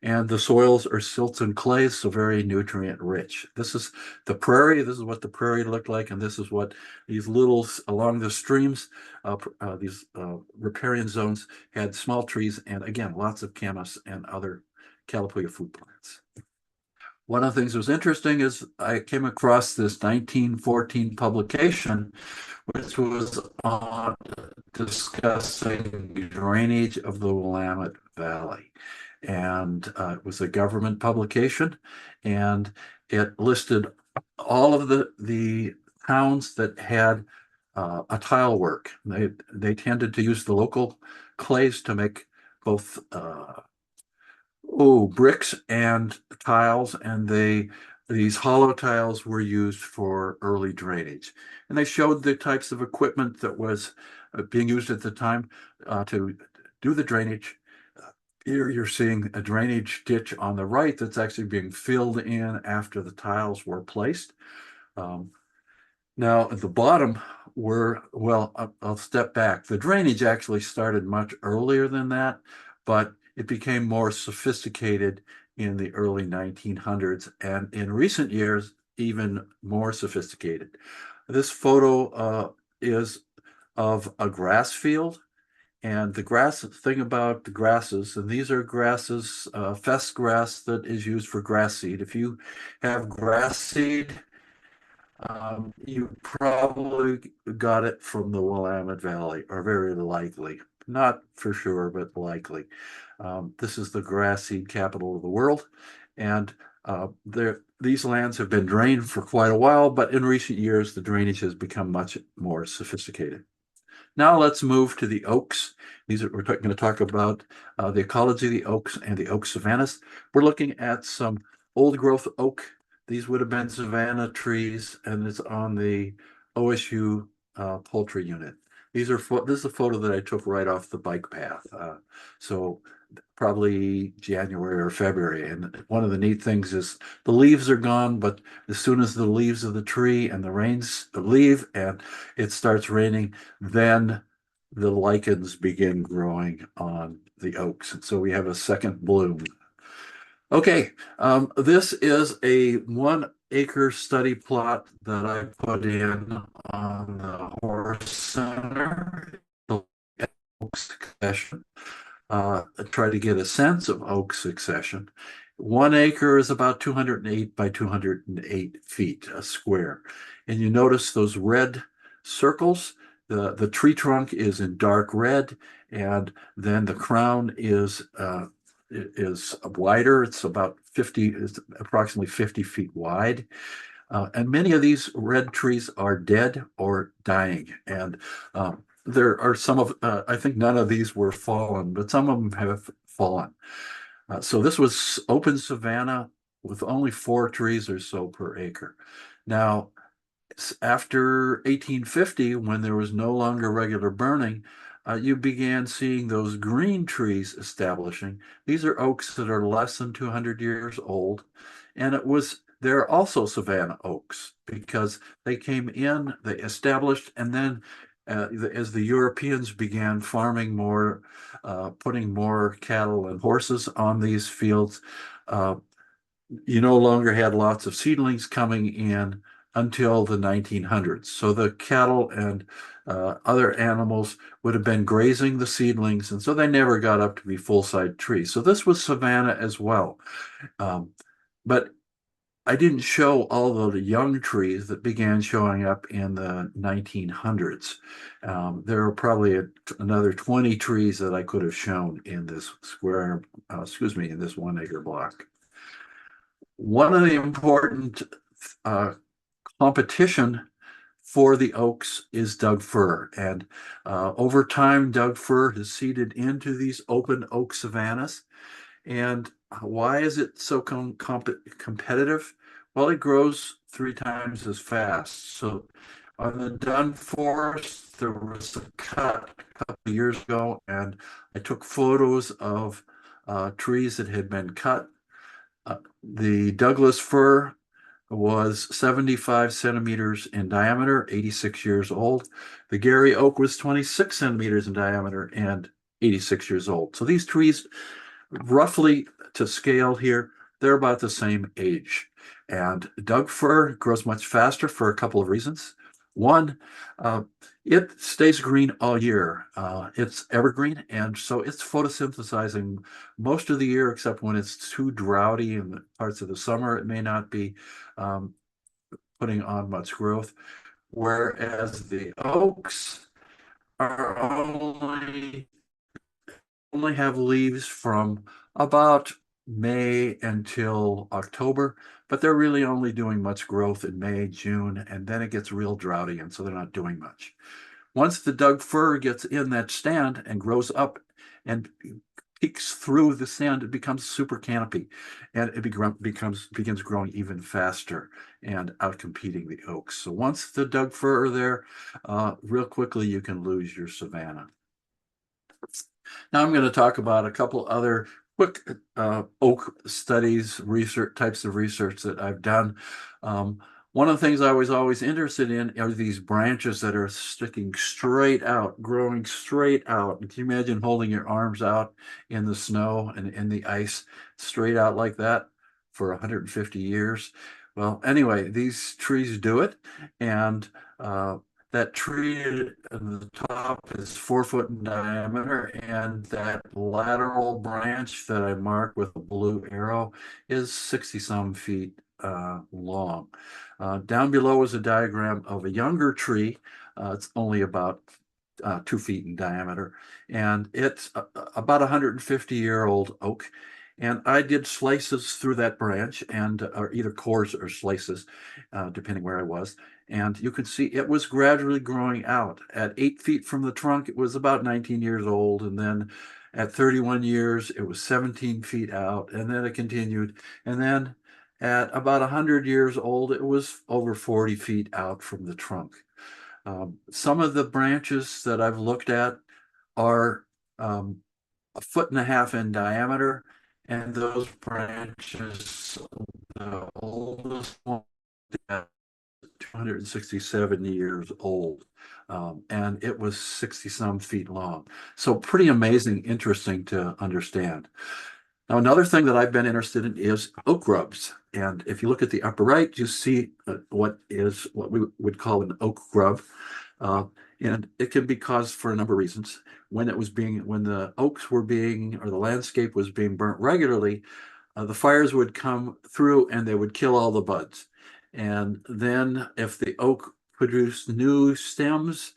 and the soils are silts and clays, so very nutrient rich. This is the prairie. This is what the prairie looked like, and this is what these little, along the streams, these riparian zones had small trees, and again, lots of camas and other Kalapuya food plants. One of the things that was interesting is I came across this 1914 publication, which was on discussing drainage of the Willamette Valley. And it was a government publication, and it listed all of the towns that had a tile work. They tended to use the local clays to make both bricks and tiles, and these hollow tiles were used for early drainage. And they showed the types of equipment that was being used at the time to do the drainage. Here you're seeing a drainage ditch on the right that's actually being filled in after the tiles were placed. Now at the bottom I'll step back. The drainage actually started much earlier than that, but it became more sophisticated in the early 1900s, and in recent years, even more sophisticated. This photo is of a grass field, and the thing about the grasses, and these are grasses, fess grass that is used for grass seed. If you have grass seed, you probably got it from the Willamette Valley, or very likely. Not for sure, but likely. This is the grass seed capital of the world, and these lands have been drained for quite a while, but in recent years, the drainage has become much more sophisticated. Now let's move to the oaks. We're going to talk about the ecology of the oaks and the oak savannas. We're looking at some old growth oak. These would have been savanna trees, and it's on the OSU poultry unit. This is a photo that I took right off the bike path. So probably January or February. And one of the neat things is the leaves are gone, but as soon as the leaves of the tree and the rains leave and it starts raining, then the lichens begin growing on the oaks. And so we have a second bloom. Okay, this is a 1 acre study plot that I put in on the Horse Center, oak succession. Try to get a sense of oak succession. 1 acre is about 208 by 208 feet a square. And you notice those red circles, The tree trunk is in dark red, and then the crown is wider. It's about 50, it's approximately 50 feet wide. And many of these red trees are dead or dying. And there are some of, I think none of these were fallen, but some of them have fallen. So this was open savanna with only 4 trees or so per acre. Now, after 1850, when there was no longer regular burning, you began seeing those green trees establishing. These are oaks that are less than 200 years old. And they're also savanna oaks because they came in, they established, and then as the Europeans began farming more, putting more cattle and horses on these fields, uh, you no longer had lots of seedlings coming in until the 1900s. So the cattle and other animals would have been grazing the seedlings, and so they never got up to be full-size trees. So this was savanna as well. But I didn't show all of the young trees that began showing up in the 1900s. There are probably another 20 trees that I could have shown in this in this 1 acre block. One of the important competition for the oaks is Doug fir. And over time, Doug fir has seeded into these open oak savannas. And why is it so competitive? Well, it grows 3 times as fast. So on the Dun Forest, there was a cut a couple of years ago, and I took photos of trees that had been cut. The Douglas fir was 75 centimeters in diameter, 86 years old. The Gary oak was 26 centimeters in diameter and 86 years old. So these trees, roughly to scale here, they're about the same age. And Doug fir grows much faster for a couple of reasons. One, it stays green all year. It's evergreen, and so it's photosynthesizing most of the year, except when it's too droughty in parts of the summer. It may not be putting on much growth. Whereas the oaks are only have leaves from about May until October, but they're really only doing much growth in May, June, and then it gets real droughty, and so they're not doing much. Once the Doug fir gets in that stand and grows up and peeks through the stand, it becomes super canopy, and it begins growing even faster and outcompeting the oaks. So once the Doug fir are there, real quickly you can lose your savanna. Now I'm going to talk about a couple other quick oak studies, types of research that I've done. One of the things I was always interested in are these branches that are sticking straight out, growing straight out. Can you imagine holding your arms out in the snow and in the ice, straight out like that for 150 years? Well, anyway, these trees do it, and that tree at the top is 4 foot in diameter, and that lateral branch that I marked with a blue arrow is 60 some feet long. Down below is a diagram of a younger tree. It's only about 2 feet in diameter, and it's about 150-year-old oak. And I did slices through that branch, or either cores or slices, depending where I was. And you could see it was gradually growing out. At 8 feet from the trunk, it was about 19 years old. And then at 31 years, it was 17 feet out. And then it continued. And then at about 100 years old, it was over 40 feet out from the trunk. Some of the branches that I've looked at are 1.5 feet in diameter. And those branches, the oldest one, 267 years old, and it was 60 some feet long. So pretty amazing, interesting to understand. Now, another thing that I've been interested in is oak grubs. And if you look at the upper right, you see what we would call an oak grub. And it can be caused for a number of reasons. When the oaks were being, or the landscape was being burnt regularly, the fires would come through and they would kill all the buds. And then if the oak produced new stems,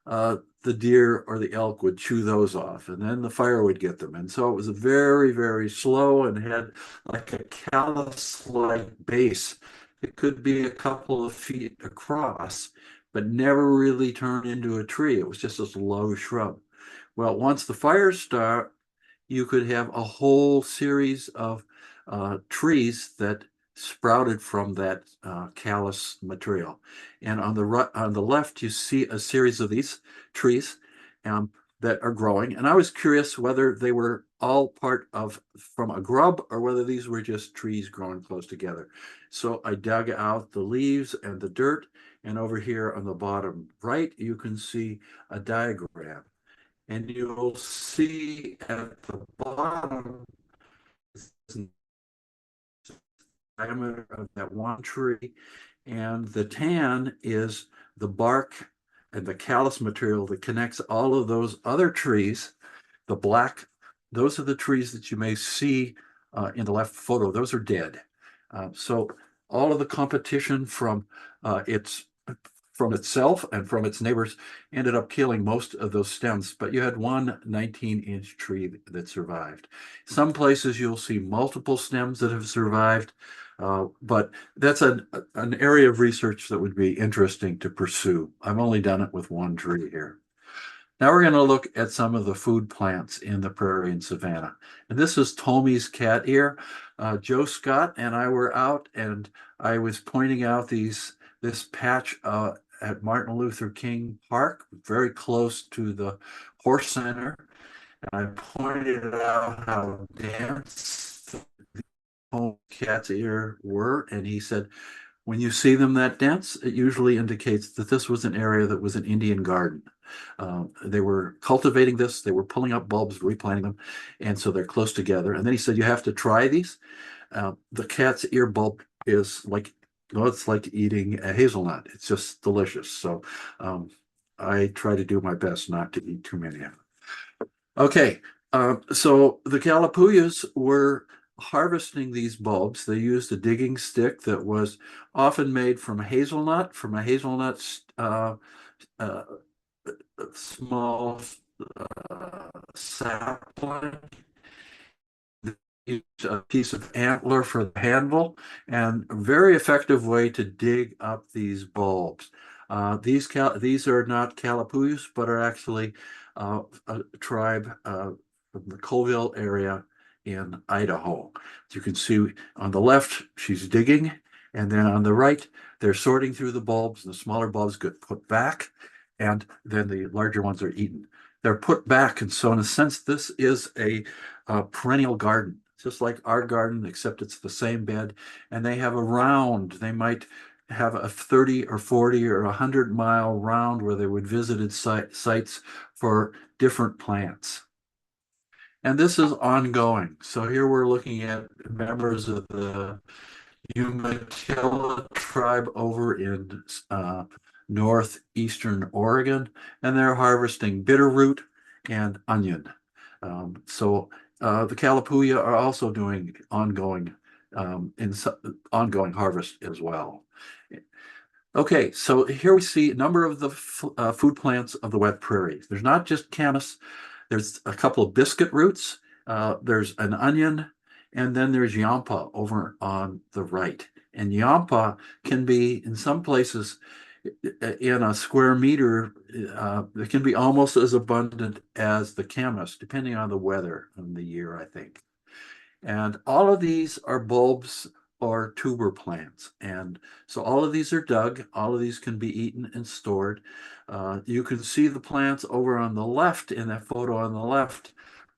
the deer or the elk would chew those off, and then the fire would get them. And so it was a very, very slow and had like a callus-like base. It could be a couple of feet across, but never really turned into a tree. It was just this low shrub. Well, once the fires start, you could have a whole series of trees that sprouted from that callus material. And on the right, on the left, you see a series of these trees that are growing. And I was curious whether they were all part of from a grub or whether these were just trees growing close together. So I dug out the leaves and the dirt. And over here on the bottom right, you can see a diagram. And you'll see at the bottom the diameter of that one tree, and the tan is the bark and the callus material that connects all of those other trees. The black, those are the trees that you may see in the left photo. Those are dead. So all of the competition from itself and from its neighbors ended up killing most of those stems, but you had one 19-inch tree that survived. Some places you'll see multiple stems that have survived, but that's an area of research that would be interesting to pursue. I've only done it with one tree here. Now we're going to look at some of the food plants in the prairie and savanna. And this is Tomy's cat ear. Joe Scott and I were out, and I was pointing out this patch at Martin Luther King Park, very close to the horse center. And I pointed out how dense the cat's ear were, and he said, when you see them that dense, it usually indicates that this was an area that was an Indian garden. They were cultivating this, they were pulling up bulbs, replanting them, and so they're close together. And then he said, you have to try these. The cat's ear bulb is like, well, it's like eating a hazelnut. It's just delicious. So I try to do my best not to eat too many of them. Okay, so the Kalapuyas were harvesting these bulbs. They used a digging stick that was often made from a hazelnut, small sapling. Used a piece of antler for the handle, and a very effective way to dig up these bulbs. These are not Kalapuyas, but are actually a tribe from the Colville area in Idaho. As you can see on the left, she's digging, and then on the right, they're sorting through the bulbs. The smaller bulbs get put back, and then the larger ones are eaten. They're put back, and so in a sense, this is a perennial garden, just like our garden, except it's the same bed. And they have a round. They might have a 30 or 40 or 100-mile round where they would visit sites for different plants. And this is ongoing. So here we're looking at members of the Umatilla tribe over in northeastern Oregon, and they're harvesting bitterroot and onion. So the Kalapuya are also doing ongoing harvest as well. Okay, so here we see a number of the food plants of the wet prairies. There's not just camas. There's a couple of biscuit roots. There's an onion, and then there's yampa over on the right. And yampa can be, in some places, in a square meter, it can be almost as abundant as the camas, depending on the weather and the year, I think. And all of these are bulbs or tuber plants. And so all of these are dug. All of these can be eaten and stored. You can see the plants over on the left in that photo on the left.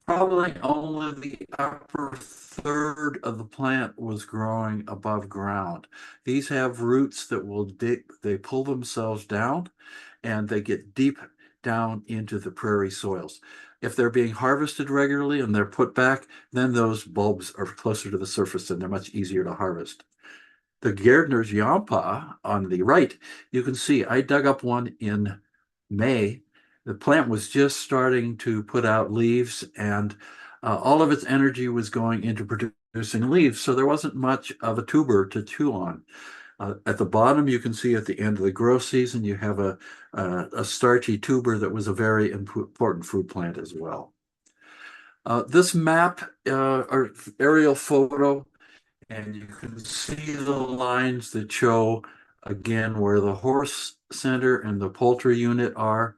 Probably only the upper third of the plant was growing above ground. These have roots that will dig, they pull themselves down and they get deep down into the prairie soils. If they're being harvested regularly and they're put back, then those bulbs are closer to the surface and they're much easier to harvest. The Gardner's Yampa on the right, you can see I dug up one in May. The plant was just starting to put out leaves, and all of its energy was going into producing leaves, so there wasn't much of a tuber to chew on. At the bottom, you can see at the end of the growth season, you have a starchy tuber that was a very important food plant as well. This map or aerial photo, and you can see the lines that show again where the horse center and the poultry unit are.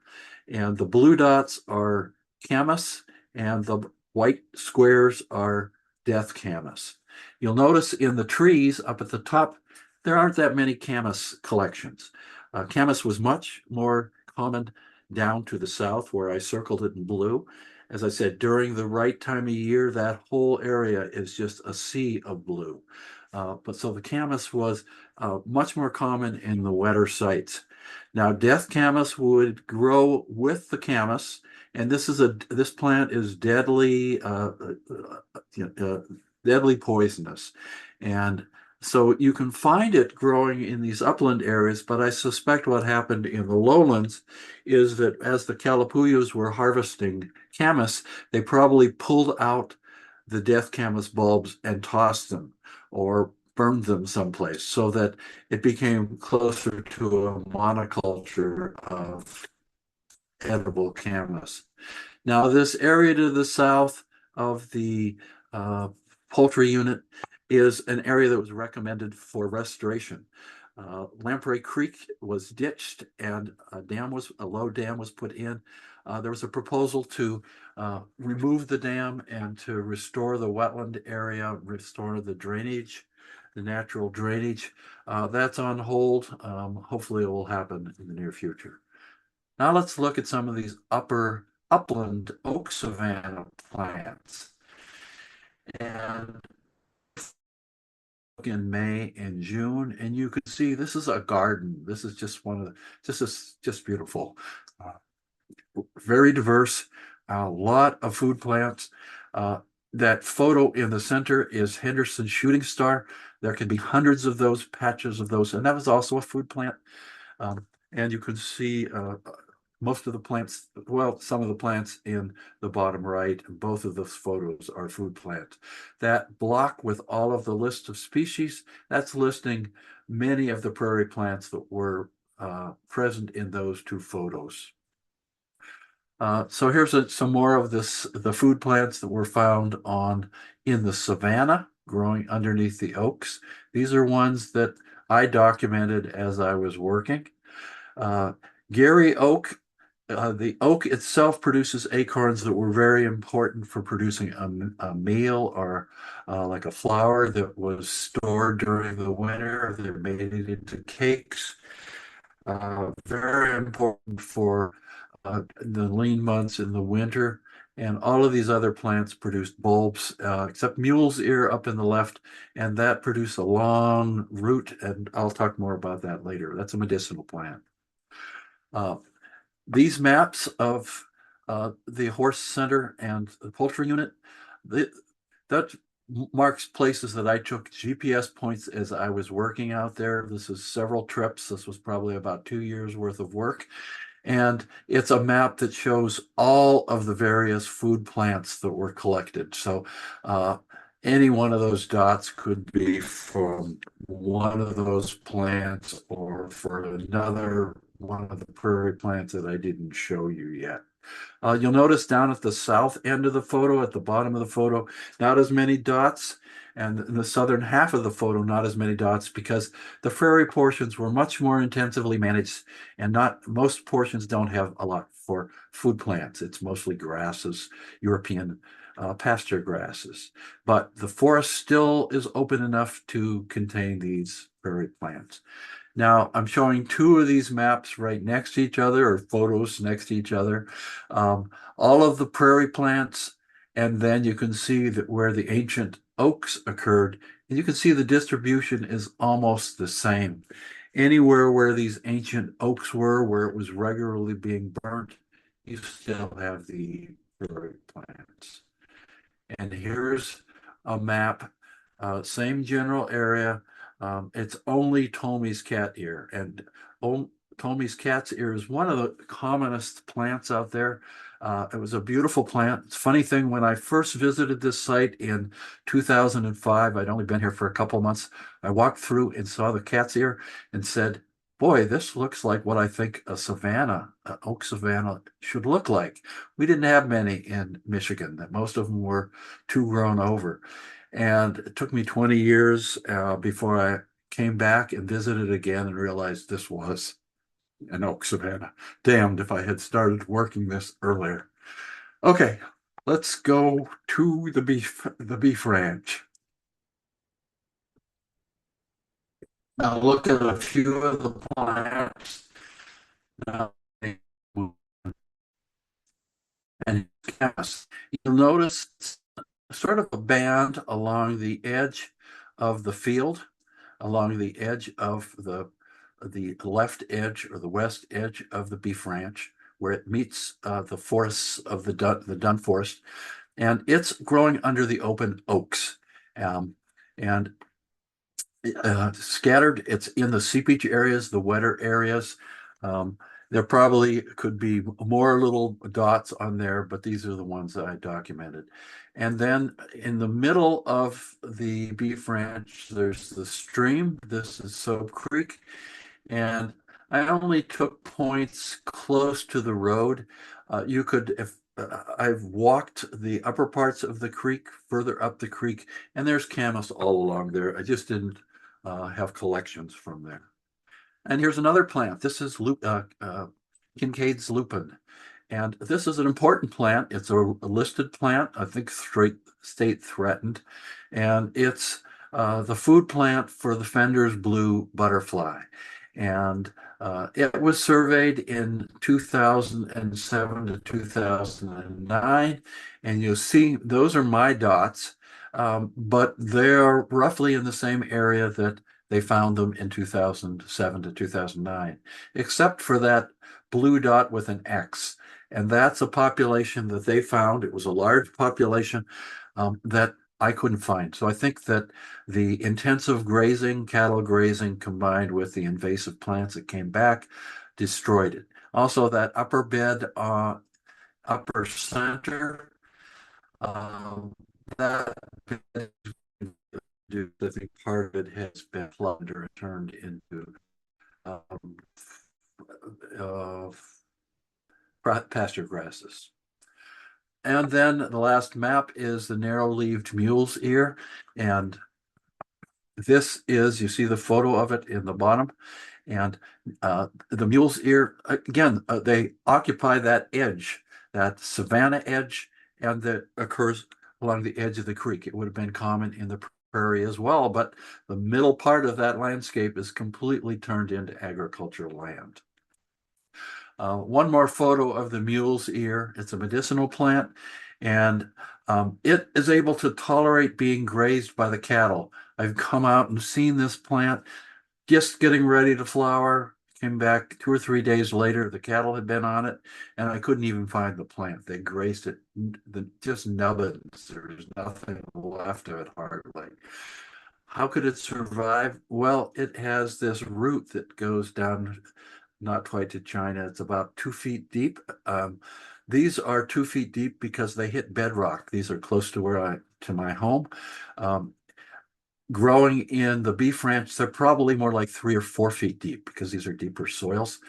And the blue dots are camas, and the white squares are death camas. You'll notice in the trees up at the top, there aren't that many camas collections. Camas was much more common down to the south where I circled it in blue. As I said, during the right time of year, that whole area is just a sea of blue. But so the camas was much more common in the wetter sites. Now, death camas would grow with the camas, and this plant is deadly poisonous, and so you can find it growing in these upland areas. But I suspect what happened in the lowlands is that as the Kalapuyas were harvesting camas, they probably pulled out the death camas bulbs and tossed them or burned them someplace so that it became closer to a monoculture of edible camas. Now, this area to the south of the poultry unit is an area that was recommended for restoration. Lamprey Creek was ditched and a low dam was put in. There was a proposal to remove the dam and to restore the wetland area, restore the drainage, the natural drainage. That's on hold. Hopefully it will happen in the near future. Now let's look at some of these upland oak savanna plants. And in May and June, and you can see this is a garden. This is just just beautiful. Very diverse, a lot of food plants. That photo in the center is Henderson shooting star. There can be hundreds of those patches of those, and that was also a food plant. And you can see most of the plants, well, some of the plants in the bottom right, both of those photos are food plants. That block with all of the list of species, that's listing many of the prairie plants that were present in those two photos. So here's some more of the food plants that were found in the savanna growing underneath the oaks. These are ones that I documented as I was working. Gary oak, the oak itself produces acorns that were very important for producing a meal or like a flour that was stored during the winter. They made it into cakes. Very important for the lean months in the winter. And all of these other plants produced bulbs, except mule's ear up in the left, and that produced a long root, and I'll talk more about that later. That's a medicinal plant. These maps of the horse center and the poultry unit, that marks places that I took GPS points as I was working out there. This is several trips. This was probably about 2 years worth of work. And it's a map that shows all of the various food plants that were collected. So any one of those dots could be from one of those plants or for another one of the prairie plants that I didn't show you yet. You'll notice down at the south end of the photo, at the bottom of the photo, not as many dots, and in the southern half of the photo, not as many dots, because the prairie portions were much more intensively managed, and most portions don't have a lot for food plants. It's mostly grasses, European pasture grasses. But the forest still is open enough to contain these prairie plants. Now, I'm showing two of these maps right next to each other, or photos next to each other. All of the prairie plants, and then you can see that where the ancient oaks occurred, and you can see the distribution is almost the same. Anywhere where these ancient oaks were, where it was regularly being burnt, you still have the prairie plants. And here's a map, same general area. It's only Tomy's cat ear, and Tomy's cat's ear is one of the commonest plants out there. It was a beautiful plant. It's a funny thing, when I first visited this site in 2005, I'd only been here for a couple months. I walked through and saw the cat's ear and said, boy, this looks like what I think a savanna, an oak savanna should look like. We didn't have many in Michigan, that most of them were too grown over. And it took me 20 years before I came back and visited again and realized this was an oak savanna. Damned if I had started working this earlier. Okay, let's go to the beef ranch. Now look at a few of the plants. Now, and you'll notice sort of a band along the edge of the field, along the edge of the left edge or the west edge of the beef ranch, where it meets the forests of the Dun Forest, and it's growing under the open oaks. And scattered, it's in the seepage areas, the wetter areas. There probably could be more little dots on there, but these are the ones that I documented. And then in the middle of the beef ranch, there's the stream. This is Soap Creek. And I only took points close to the road. You could, if I've walked the upper parts of the creek, further up the creek, and there's camas all along there. I just didn't have collections from there. And here's another plant. This is Kincaid's lupin. And this is an important plant. It's a listed plant, I think state threatened. And it's the food plant for the Fender's blue butterfly. And it was surveyed in 2007 to 2009. And you'll see those are my dots, but they're roughly in the same area that they found them in 2007 to 2009, except for that blue dot with an X. And that's a population that they found. It was a large population that I couldn't find. So I think that the intensive grazing, cattle grazing, combined with the invasive plants that came back, destroyed it. Also, that upper bed, upper center, that bed, I think part of it has been flooded and turned into uh, pasture grasses. And then the last map is the narrow-leaved mule's ear. And this is, you see the photo of it in the bottom. And the mule's ear, again, they occupy that edge, that savanna edge, and that occurs along the edge of the creek. It would have been common in the prairie as well, but the middle part of that landscape is completely turned into agricultural land. One more photo of the mule's ear. It's a medicinal plant, and it is able to tolerate being grazed by the cattle. I've come out and seen this plant just getting ready to flower. Came back 2 or 3 days later, the cattle had been on it, and I couldn't even find the plant. They grazed it, just nubbins. There's nothing left of it hardly. How could it survive? Well, it has this root that goes down not quite to China. It's about 2 feet deep. These are 2 feet deep because they hit bedrock. These are close to my home. Growing in the beef ranch, they're probably more like 3 or 4 feet deep because these are deeper soils.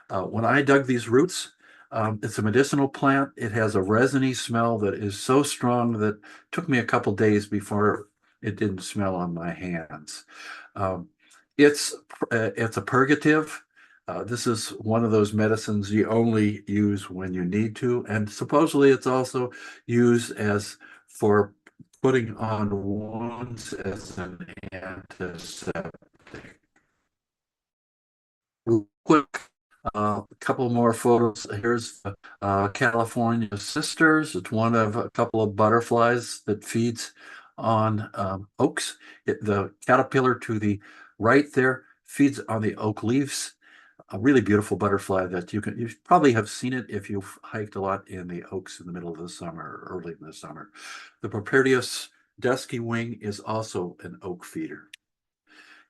When I dug these roots, it's a medicinal plant. It has a resiny smell that is so strong that it took me a couple days before it didn't smell on my hands. It's a purgative. This is one of those medicines you only use when you need to, and supposedly it's also used for putting on wounds as an antiseptic. Quick, a couple more photos. Here's California sisters. It's one of a couple of butterflies that feeds on oaks. The caterpillar to the right there feeds on the oak leaves. A really beautiful butterfly that you probably have seen it if you've hiked a lot in the oaks in the middle of the summer or early in the summer. The Propertius dusky wing is also an oak feeder.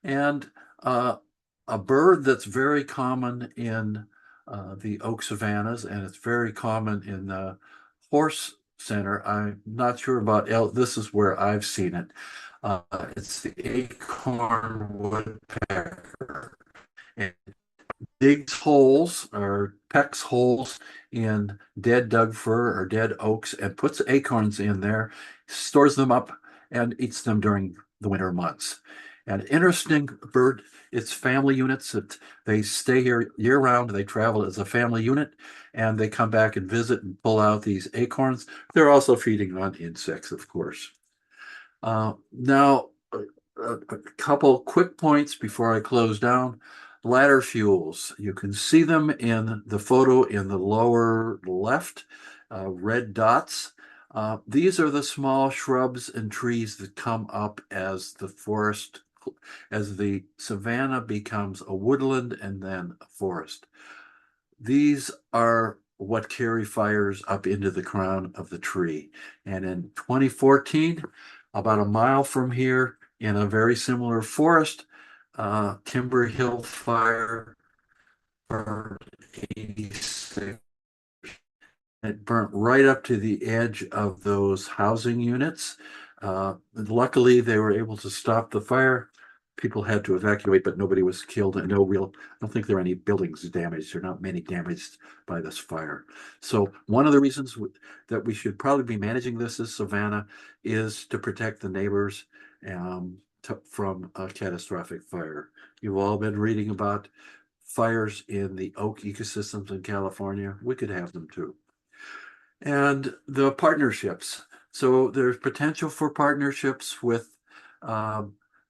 And a bird that's very common in the oak savannas, and it's very common in the horse center. I'm not sure about elk. This is where I've seen it. Uh, it's the acorn woodpecker. It digs holes or pecks holes in dead Doug fir or dead oaks and puts acorns in there, stores them up, and eats them during the winter months. An interesting bird, it's family units. They stay here year round. They travel as a family unit and they come back and visit and pull out these acorns. They're also feeding on insects, of course. Now, a couple quick points before I close down. Ladder fuels. You can see them in the photo in the lower left, red dots. These are the small shrubs and trees that come up as the forest, as the savanna becomes a woodland and then a forest. These are what carry fires up into the crown of the tree. And in 2014, about a mile from here, in a very similar forest, Timber Hill fire burned 86. It burnt right up to the edge of those housing units. Luckily, they were able to stop the fire. People had to evacuate, but nobody was killed. And I don't think there are any buildings damaged. There are not many damaged by this fire. So one of the reasons that we should probably be managing this as Savannah is to protect the neighbors from a catastrophic fire. You've all been reading about fires in the oak ecosystems in California. We could have them too. And the partnerships. So there's potential for partnerships with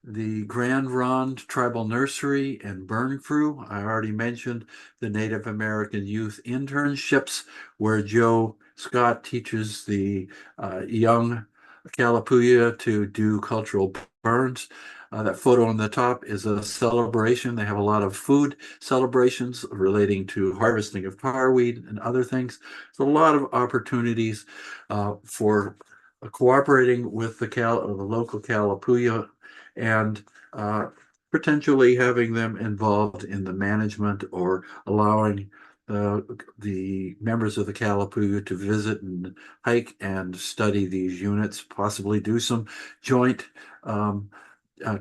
the Grand Ronde Tribal Nursery and Burn Crew. I already mentioned the Native American Youth Internships, where Joe Scott teaches the young Kalapuya to do cultural burns. That photo on the top is a celebration. They have a lot of food celebrations relating to harvesting of tarweed and other things. So a lot of opportunities for cooperating with the local Kalapuya and potentially having them involved in the management or allowing the members of the Kalapuya to visit and hike and study these units, possibly do some joint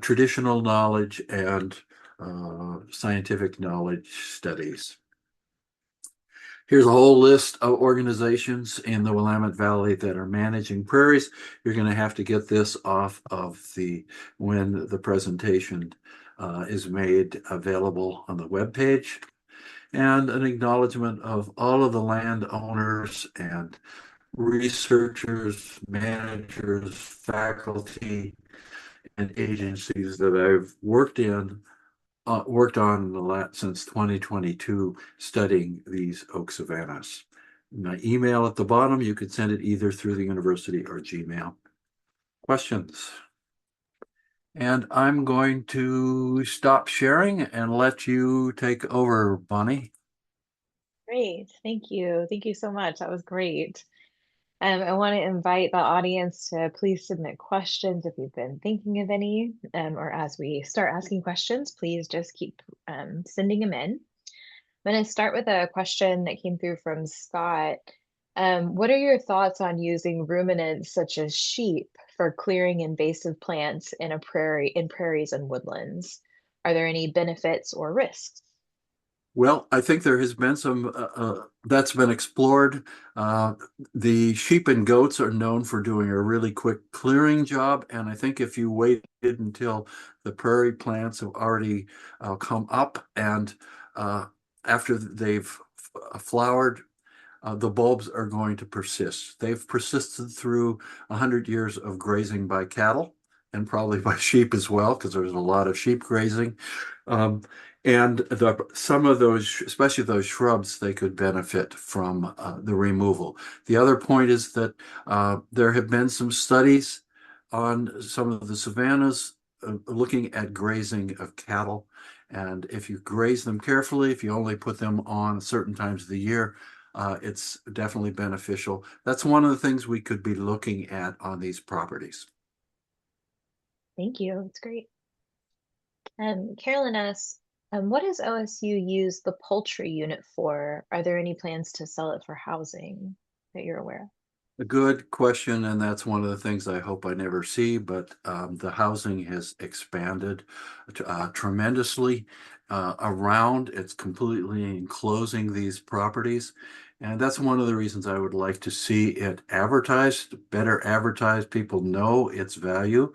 traditional knowledge and scientific knowledge studies. Here's a whole list of organizations in the Willamette Valley that are managing prairies. You're going to have to get this off of when the presentation is made available on the webpage. And an acknowledgement of all of the landowners and researchers, managers, faculty, and agencies that I've worked on since 2022 studying these oak savannas. My email at the bottom, you could send it either through the university or Gmail. Questions? And I'm going to stop sharing and let you take over, Bonnie. Great. Thank you. Thank you so much. That was great. I want to invite the audience to please submit questions if you've been thinking of any, or as we start asking questions, please just keep sending them in. I'm going to start with a question that came through from Scott. What are your thoughts on using ruminants such as sheep for clearing invasive plants in prairies and woodlands? Are there any benefits or risks? Well, I think there has been some that's been explored. The sheep and goats are known for doing a really quick clearing job, and I think if you waited until the prairie plants have already come up and after they've flowered, the bulbs are going to persist. They've persisted through 100 years of grazing by cattle and probably by sheep as well, because there's a lot of sheep grazing. And some of those, especially those shrubs, they could benefit from the removal. The other point is that there have been some studies on some of the savannas looking at grazing of cattle. And if you graze them carefully, if you only put them on certain times of the year, it's definitely beneficial. That's one of the things we could be looking at on these properties. Thank you. That's great. Carolyn asks, What does OSU use the poultry unit for? Are there any plans to sell it for housing that you're aware of? A good question, and that's one of the things I hope I never see, but the housing has expanded tremendously around. It's completely enclosing these properties. And that's one of the reasons I would like to see it advertised, better advertised. People know its value.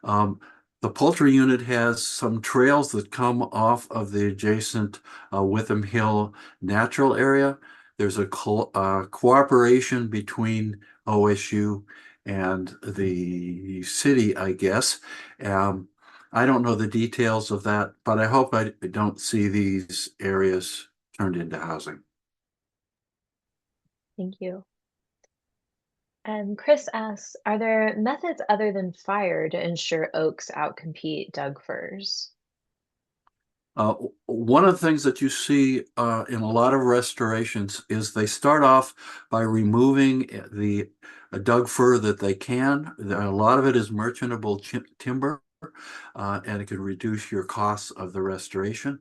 Um, the poultry unit has some trails that come off of the adjacent Witham Hill natural area. There's a cooperation between OSU and the city, I guess. Um, I don't know the details of that, but I hope I don't see these areas turned into housing. Thank you. Chris asks, are there methods other than fire to ensure oaks outcompete Doug firs? Uh, One of the things that you see in a lot of restorations is they start off by removing the Doug fir that they can. A lot of it is merchantable timber, and it can reduce your costs of the restoration.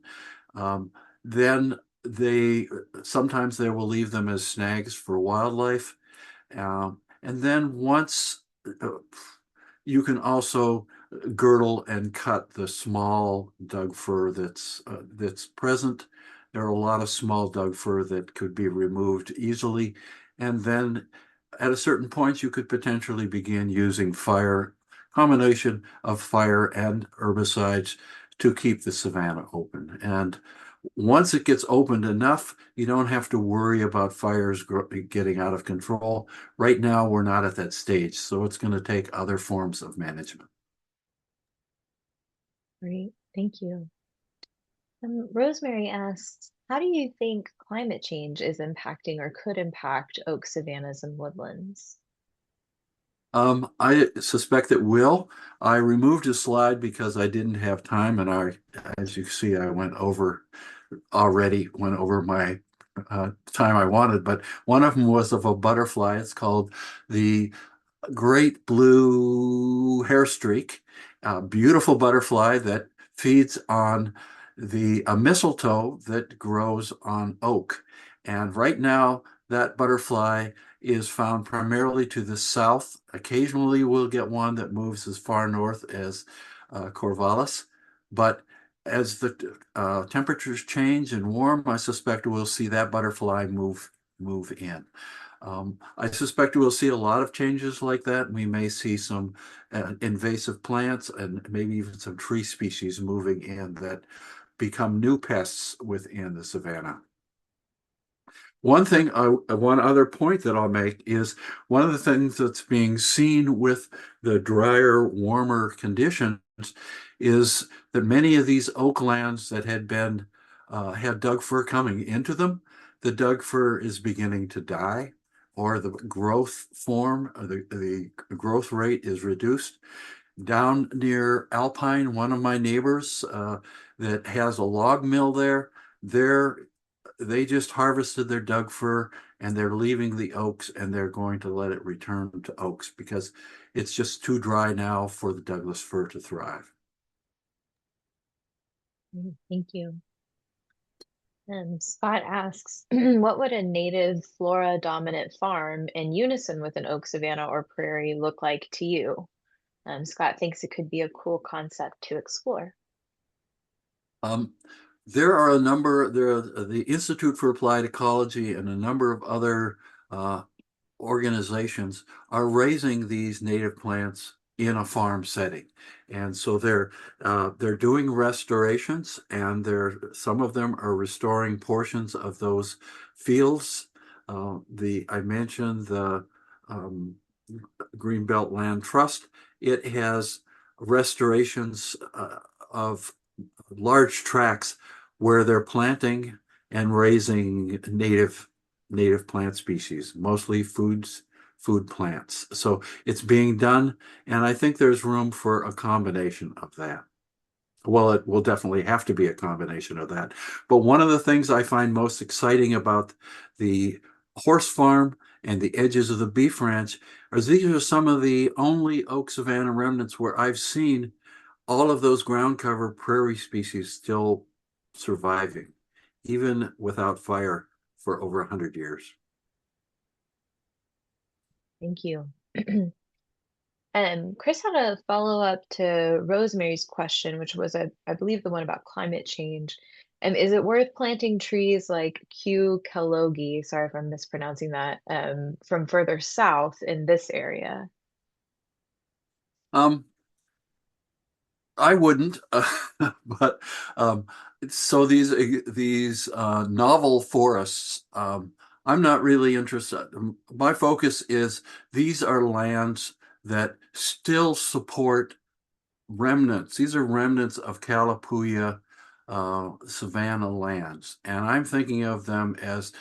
Um, then they sometimes they will leave them as snags for wildlife. And then once you can also girdle and cut the small Doug fir that's present. There are a lot of small Doug fir that could be removed easily. And then at a certain point, you could potentially begin using combination of fire and herbicides to keep the savanna open. And once it gets opened enough, you don't have to worry about fires getting out of control. Right now, we're not at that stage, so it's going to take other forms of management. Great, thank you. Rosemary asks, how do you think climate change is impacting or could impact oak savannas and woodlands? I suspect it will. I removed a slide because I didn't have time, and as you see, I went over my time I wanted. But one of them was of a butterfly. It's called the great blue hair streak, a beautiful butterfly that feeds on the mistletoe that grows on oak. And right now, that butterfly is found primarily to the south. Occasionally, we'll get one that moves as far north as Corvallis. But as the temperatures change and warm, I suspect we'll see that butterfly move in. I suspect we'll see a lot of changes like that. We may see some invasive plants and maybe even some tree species moving in that become new pests within the savanna. One other point that I'll make is one of the things that's being seen with the drier, warmer conditions is that many of these oak lands that had Doug fir coming into them, the Doug fir is beginning to die, or the the growth rate is reduced. Down near Alpine, one of my neighbors that has a log mill there, they just harvested their Doug fir and they're leaving the oaks and they're going to let it return to oaks because it's just too dry now for the Douglas fir to thrive. Thank you. Scott asks, what would a native flora dominant farm in unison with an oak savanna or prairie look like to you? Scott thinks it could be a cool concept to explore. Um, there are the Institute for Applied Ecology and a number of other organizations are raising these native plants in a farm setting. And so they're doing restorations, and some of them are restoring portions of those fields. I mentioned the Greenbelt Land Trust. It has restorations of large tracts where they're planting and raising native plant species, mostly food plants. So it's being done, and I think there's room for a combination of that. Well, it will definitely have to be a combination of that. But one of the things I find most exciting about the horse farm and the edges of the beef ranch is these are some of the only oak savanna remnants where I've seen all of those ground cover prairie species still surviving, even without fire, for over 100 years. Thank you. Chris had a follow-up to Rosemary's question, which was, I believe, the one about climate change. Is it worth planting trees like Q. Kalogi, sorry if I'm mispronouncing that, from further south in this area? Um, I wouldn't, but so these novel forests, I'm not really interested. My focus is these are lands that still support remnants. These are remnants of Kalapuya savanna lands, and I'm thinking of them as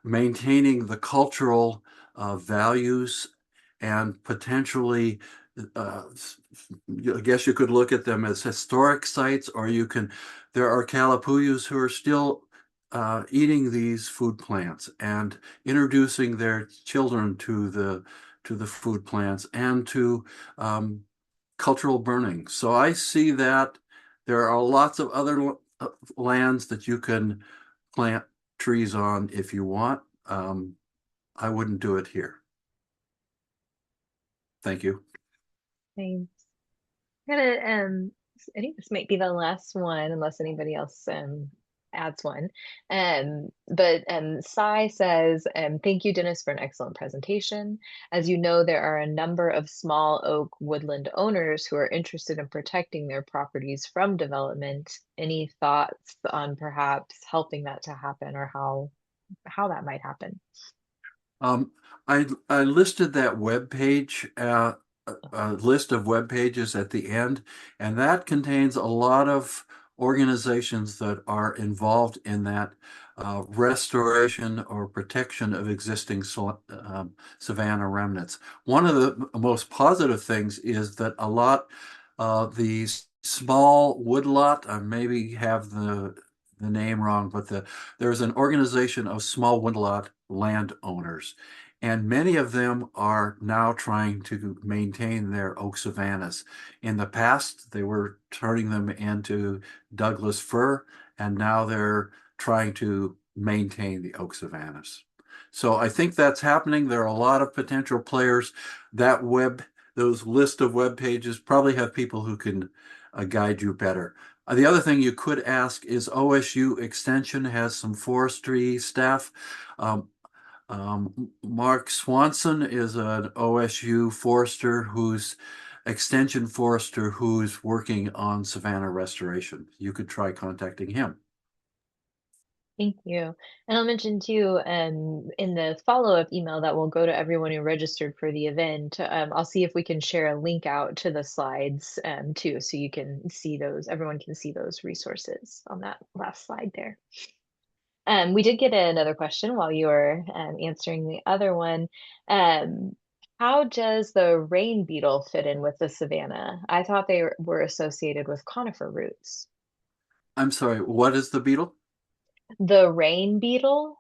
maintaining the cultural values and potentially uh, I guess you could look at them as historic sites, or you can, there are Kalapuyas who are still eating these food plants and introducing their children to the food plants and to cultural burning. So I see that there are lots of other lands that you can plant trees on if you want. I wouldn't do it here. Thank you. Thanks. I'm gonna I think this might be the last one unless anybody else adds one. But Sai says, thank you, Dennis, for an excellent presentation. As you know, there are a number of small oak woodland owners who are interested in protecting their properties from development. Any thoughts on perhaps helping that to happen or how that might happen? Um, I listed that web page, a list of web pages at the end, and that contains a lot of organizations that are involved in that restoration or protection of existing savanna remnants. One of the most positive things is that a lot of these small woodlot, I maybe have the name wrong, but there's an organization of small woodlot landowners, and many of them are now trying to maintain their oak savannas. In the past, they were turning them into Douglas fir, and now they're trying to maintain the oak savannas. So I think that's happening. There are a lot of potential players. Those list of web pages probably have people who can guide you better. The other thing you could ask is OSU Extension has some forestry staff. Um, Mark Swanson is an OSU forester who's extension forester who's working on savanna restoration. You could try contacting him. Thank you. And I'll mention too, in the follow-up email that will go to everyone who registered for the event, I'll see if we can share a link out to the slides too, so you can see those, everyone can see those resources on that last slide there. We did get another question while you were answering the other one. Um, how does the rain beetle fit in with the savanna? I thought they were associated with conifer roots. I'm sorry, what is the beetle? The rain beetle?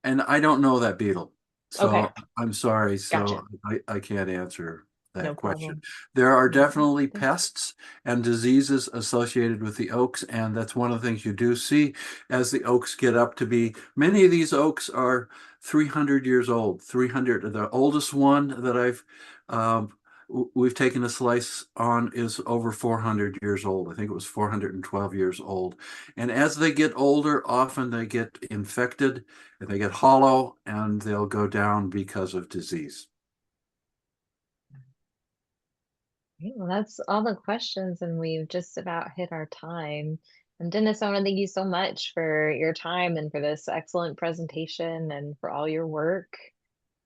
And I don't know that beetle. Okay, So I'm sorry. gotcha. So I can't answer No that question. problem. There are No definitely problem. pests and diseases associated with the oaks. And that's one of the things you do see as the oaks get up to be. Many of these oaks are 300 years old. 300, the oldest one that um, we've taken a slice on is over 400 years old. I think it was 412 years old. And as they get older, often they get infected and they get hollow and they'll go down because of disease. Okay, well, that's all the questions, and we've just about hit our time. And Dennis, I want to thank you so much for your time and for this excellent presentation and for all your work.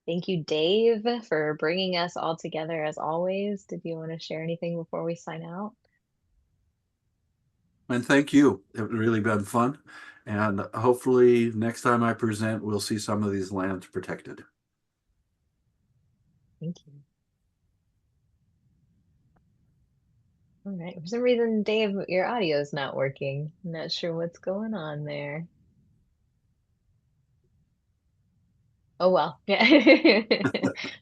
Thank you, Dave, for bringing us all together as always. Did you want to share anything before we sign out? And thank you. It's really been fun. And hopefully next time I present, we'll see some of these lands protected. Thank you. All right. For some reason, Dave, your audio is not working. I'm not sure what's going on there. Oh well, yeah,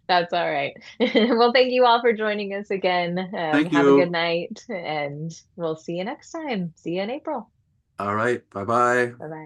that's all right. Well, thank you all for joining us again. Thank Have a good you. night, and we'll see you next time. See you in April. All right. Bye-bye. Bye-bye.